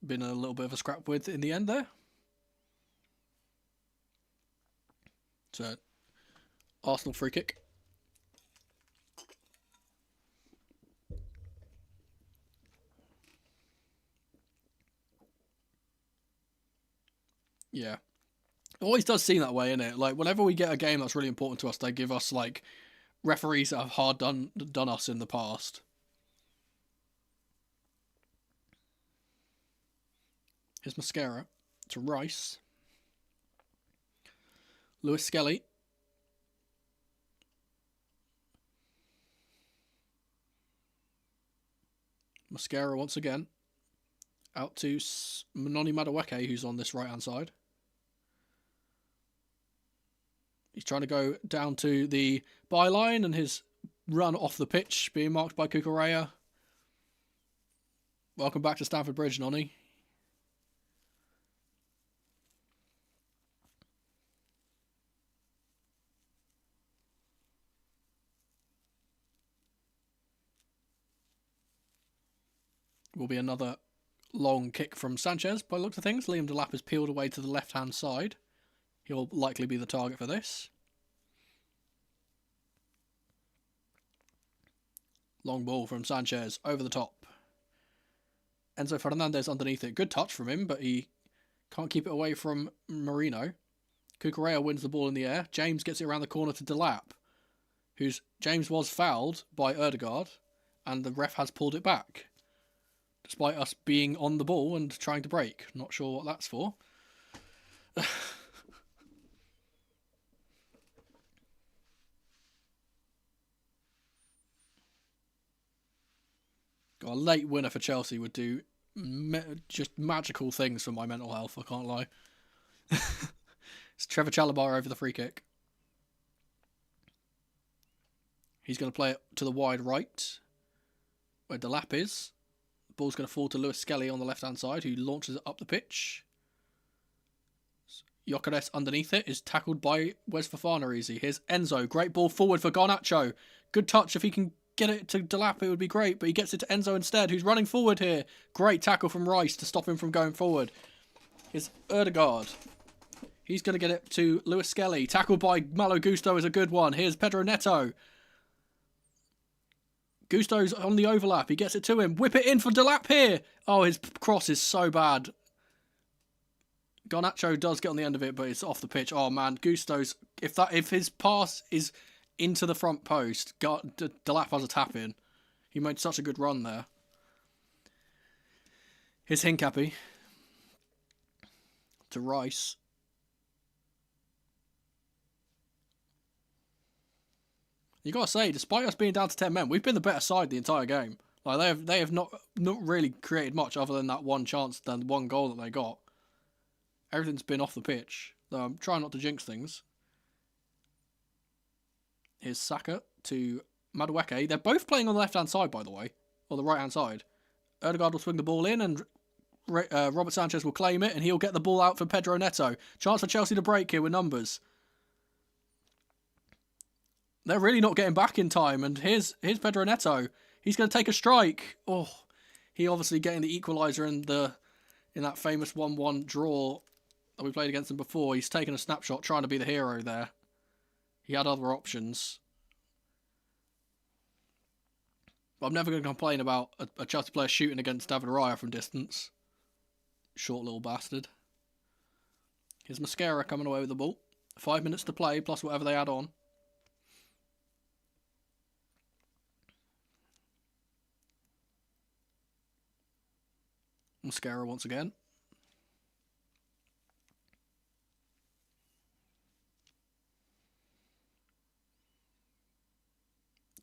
been a little bit of a scrap with in the end there. So, Arsenal free kick. Yeah. It always does seem that way, innit? Like, whenever we get a game that's really important to us, they give us, like, referees that have hard done us in the past. Here's Mascara to Rice. Lewis Skelly. Mascara once again. Out to Manoni Madueke, who's on this right-hand side. He's trying to go down to the byline, and his run off the pitch being marked by Cucurella. Welcome back to Stamford Bridge, Noni. Will be another long kick from Sanchez by the looks of things. Liam Delap is peeled away to the left-hand side. He'll likely be the target for this. Long ball from Sanchez over the top. Enzo Fernandez underneath it. Good touch from him, but he can't keep it away from Marino. Cucurella wins the ball in the air. James gets it around the corner to Delap, James was fouled by Ødegaard, and the ref has pulled it back, despite us being on the ball and trying to break. Not sure what that's for. A late winner for Chelsea would do just magical things for my mental health, I can't lie. It's Trevor Chalobah over the free kick. He's going to play it to the wide right, where Delap is. The ball's going to fall to Lewis Skelly on the left-hand side, who launches it up the pitch. Gyökeres underneath it is tackled by Wes Fofana easy. Here's Enzo. Great ball forward for Garnacho. Good touch. If he can get it to Delap, it would be great, but he gets it to Enzo instead, who's running forward here. Great tackle from Rice to stop him from going forward. Here's Ødegaard. He's going to get it to Lewis Skelly. Tackled by Malo Gusto is a good one. Here's Pedro Neto. Gusto's on the overlap. He gets it to him. Whip it in for Delap here. Oh, his cross is so bad. Garnacho does get on the end of it, but it's off the pitch. Oh man, Gusto's if his pass is into the front post, Delap has a tap in. He made such a good run there. Here's Hincapi to Rice. You gotta say, despite us being down to 10 men, we've been the better side the entire game. Like they have not really created much other than that one chance, than one goal that they got. Everything's been off the pitch. Though I'm trying not to jinx things. Here's Saka to Madueke. They're both playing on the left-hand side, by the way. Or the right-hand side. Ødegaard will swing the ball in, and Robert Sanchez will claim it, and he'll get the ball out for Pedro Neto. Chance for Chelsea to break here with numbers. They're really not getting back in time, and here's Pedro Neto. He's going to take a strike. Oh, he obviously getting the equaliser in that famous 1-1 draw that we played against him before. He's taken a snapshot, trying to be the hero there. He had other options. But I'm never going to complain about a Chelsea player shooting against David Raya from distance. Short little bastard. Here's Mascara coming away with the ball. 5 minutes to play, plus whatever they add on. Mascara once again.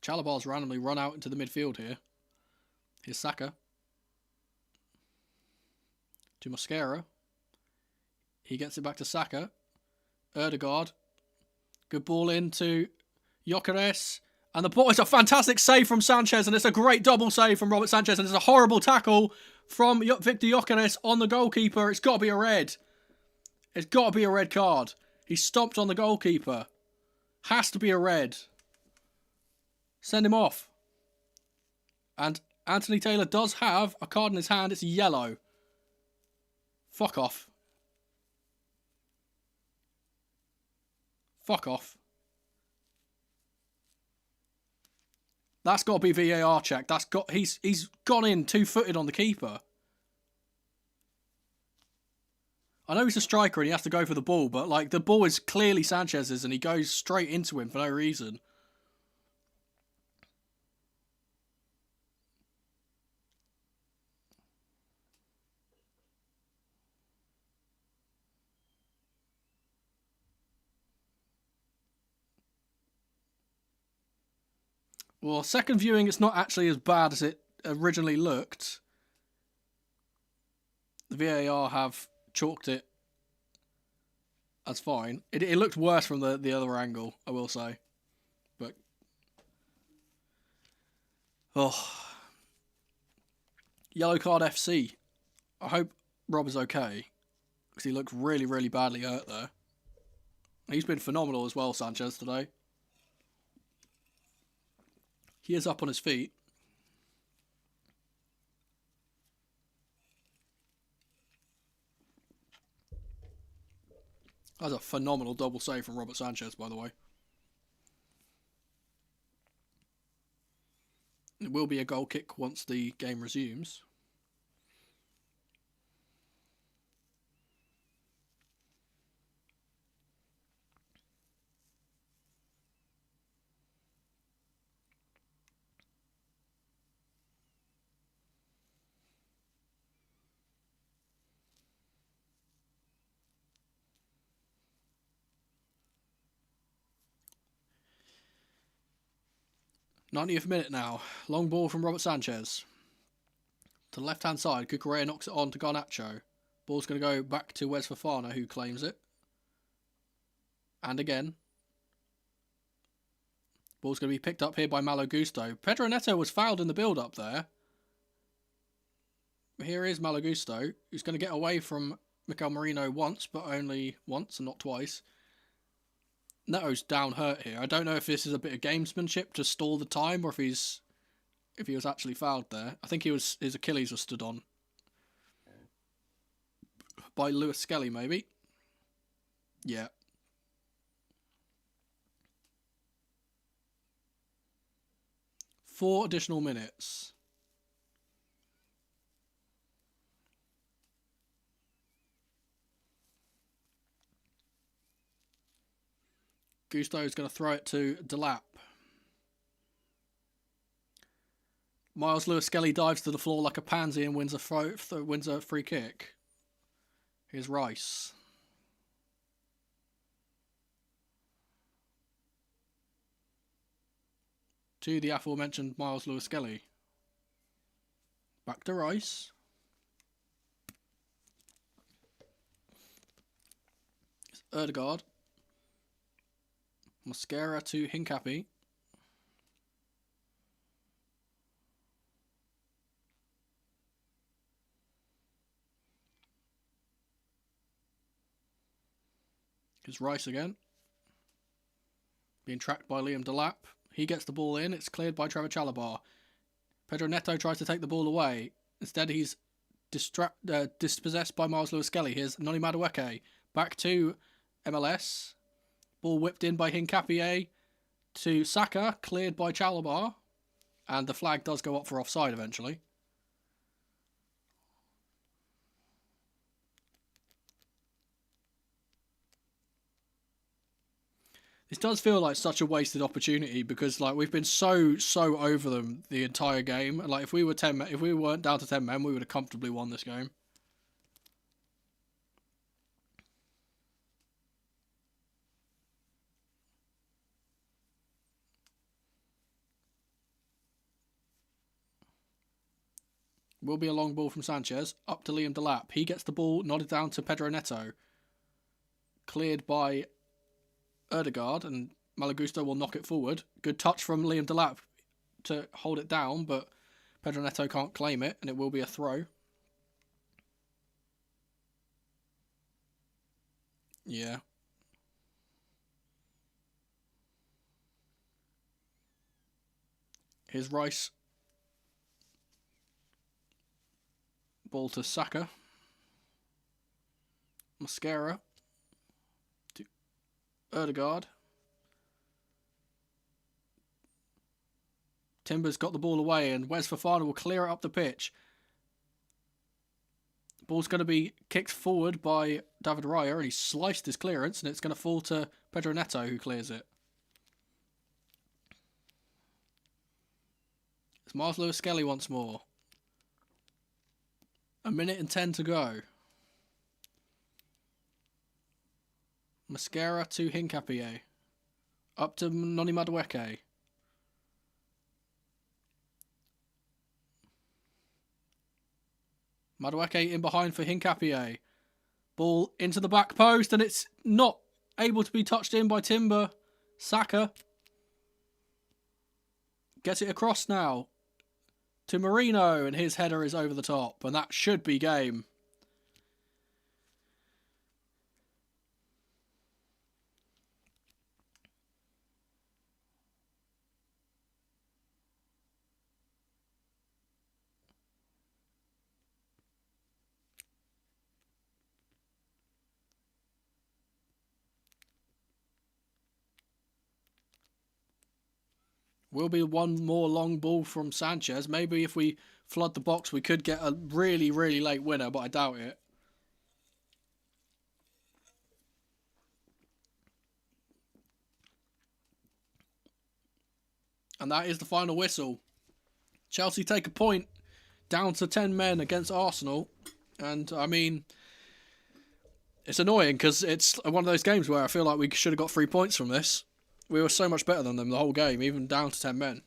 Chalobah's randomly run out into the midfield here. Here's Saka. To Mascara. He gets it back to Saka. Ødegaard. Good ball in to Gyökeres. And the ball is a fantastic save from Sanchez, and it's a great double save from Robert Sanchez, and it's a horrible tackle from Victor Gyökeres on the goalkeeper. It's got to be a red. It's got to be a red card. He stomped on the goalkeeper. Has to be a red. Send him off. And Anthony Taylor does have a card in his hand. It's yellow. Fuck off. Fuck off. That's got to be VAR check. He's gone in 2-footed on the keeper. I know he's a striker and he has to go for the ball, but like the ball is clearly Sanchez's and he goes straight into him for no reason. Well, second viewing, it's not actually as bad as it originally looked. The VAR have chalked it as fine. It looked worse from the other angle, I will say. But yellow card FC. I hope Rob is okay because he looked really, really badly hurt there. He's been phenomenal as well, Sanchez, today. He is up on his feet. That's a phenomenal double save from Robert Sanchez, by the way. It will be a goal kick once the game resumes. '90th minute now. Long ball from Robert Sanchez. To the left-hand side, Cucurella knocks it on to Garnacho. Ball's going to go back to Wes Fofana, who claims it. And again. Ball's going to be picked up here by Malo Gusto. Pedro Neto was fouled in the build-up there. Here is Malo Gusto, who's going to get away from Mikel Merino once, but only once and not twice. Neto's down hurt here. I don't know if this is a bit of gamesmanship to stall the time or if he was actually fouled there. I think his Achilles was stood on by Lewis Skelly, maybe. Yeah. Four additional minutes. Gusto's going to throw it to Delap. Miles Lewis Skelly dives to the floor like a pansy and wins a free kick. Here's Rice. To the aforementioned Miles Lewis Skelly. Back to Rice. It's Erdegaard. Mosquera to Hincapi. Here's Rice again. Being tracked by Liam Delap. He gets the ball in. It's cleared by Trevor Chalobah. Pedro Neto tries to take the ball away. Instead, he's dispossessed by Miles Lewis Skelly. Here's Noni Madueke. Back to MLS. Ball whipped in by Hincapié to Saka, cleared by Chalobah. And the flag does go up for offside eventually. This does feel like such a wasted opportunity because like we've been so over them the entire game. Like if we weren't down to 10 men, we would have comfortably won this game. Will be a long ball from Sanchez. Up to Liam Delap. He gets the ball nodded down to Pedro Neto. Cleared by Erdegaard and Malo Gusto will knock it forward. Good touch from Liam Delap to hold it down, but Pedro Neto can't claim it and it will be a throw. Yeah. Here's Rice. Ball to Saka. Mascara. To Erdegaard. Timber's got the ball away, and Wes Fofana will clear it up the pitch. Ball's going to be kicked forward by David Raya, and he sliced his clearance, and it's going to fall to Pedro Neto, who clears it. It's Miles Lewis-Skelly once more. 1 minute and 10 to go. Mascara to Hincapié. Up to Noni Madueke. Madueke in behind for Hincapié. Ball into the back post, and it's not able to be touched in by Timber. Saka gets it across now to Marino, and his header is over the top, and that should be game. Will be one more long ball from Sanchez. Maybe if we flood the box, we could get a really, really late winner, but I doubt it. And that is the final whistle. Chelsea take a point, down to 10 men against Arsenal. And, I mean, it's annoying because it's one of those games where I feel like we should have got 3 points from this. We were so much better than them the whole game, even down to 10 men.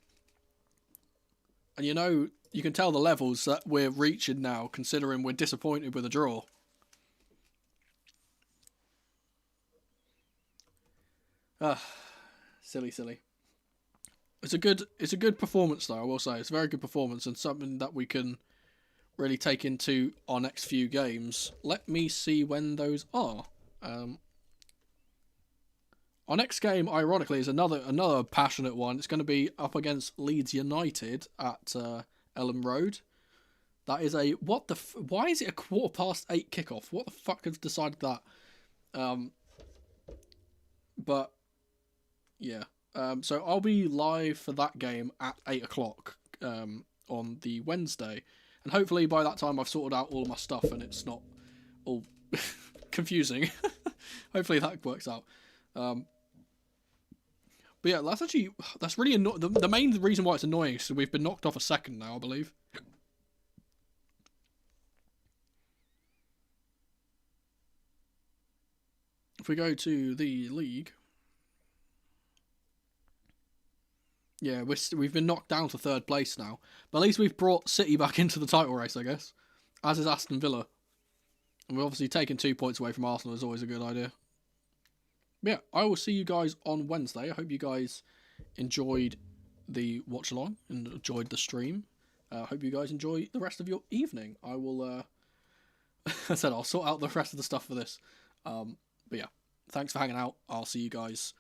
And you can tell the levels that we're reaching now, considering we're disappointed with a draw. Silly. It's a good performance though, I will say. It's a very good performance and something that we can really take into our next few games. Let me see when those are. Our next game, ironically, is another passionate one. It's going to be up against Leeds United at Elland Road. That is why is it a 8:15 kickoff? What the fuck has decided that? But yeah. So I'll be live for that game at 8 o'clock on the Wednesday, and hopefully by that time I've sorted out all of my stuff and it's not all confusing. Hopefully that works out. But yeah, that's really annoying. The main reason why it's annoying is we've been knocked off a second now, I believe. If we go to the league, yeah, we've been knocked down to 3rd place now. But at least we've brought City back into the title race, I guess. As is Aston Villa. And we're obviously taking 2 points away from Arsenal is always a good idea. Yeah, I will see you guys on Wednesday. I hope you guys enjoyed the watch along and enjoyed the stream. I hope you guys enjoy the rest of your evening. I will, I said I'll sort out the rest of the stuff for this. But yeah, thanks for hanging out. I'll see you guys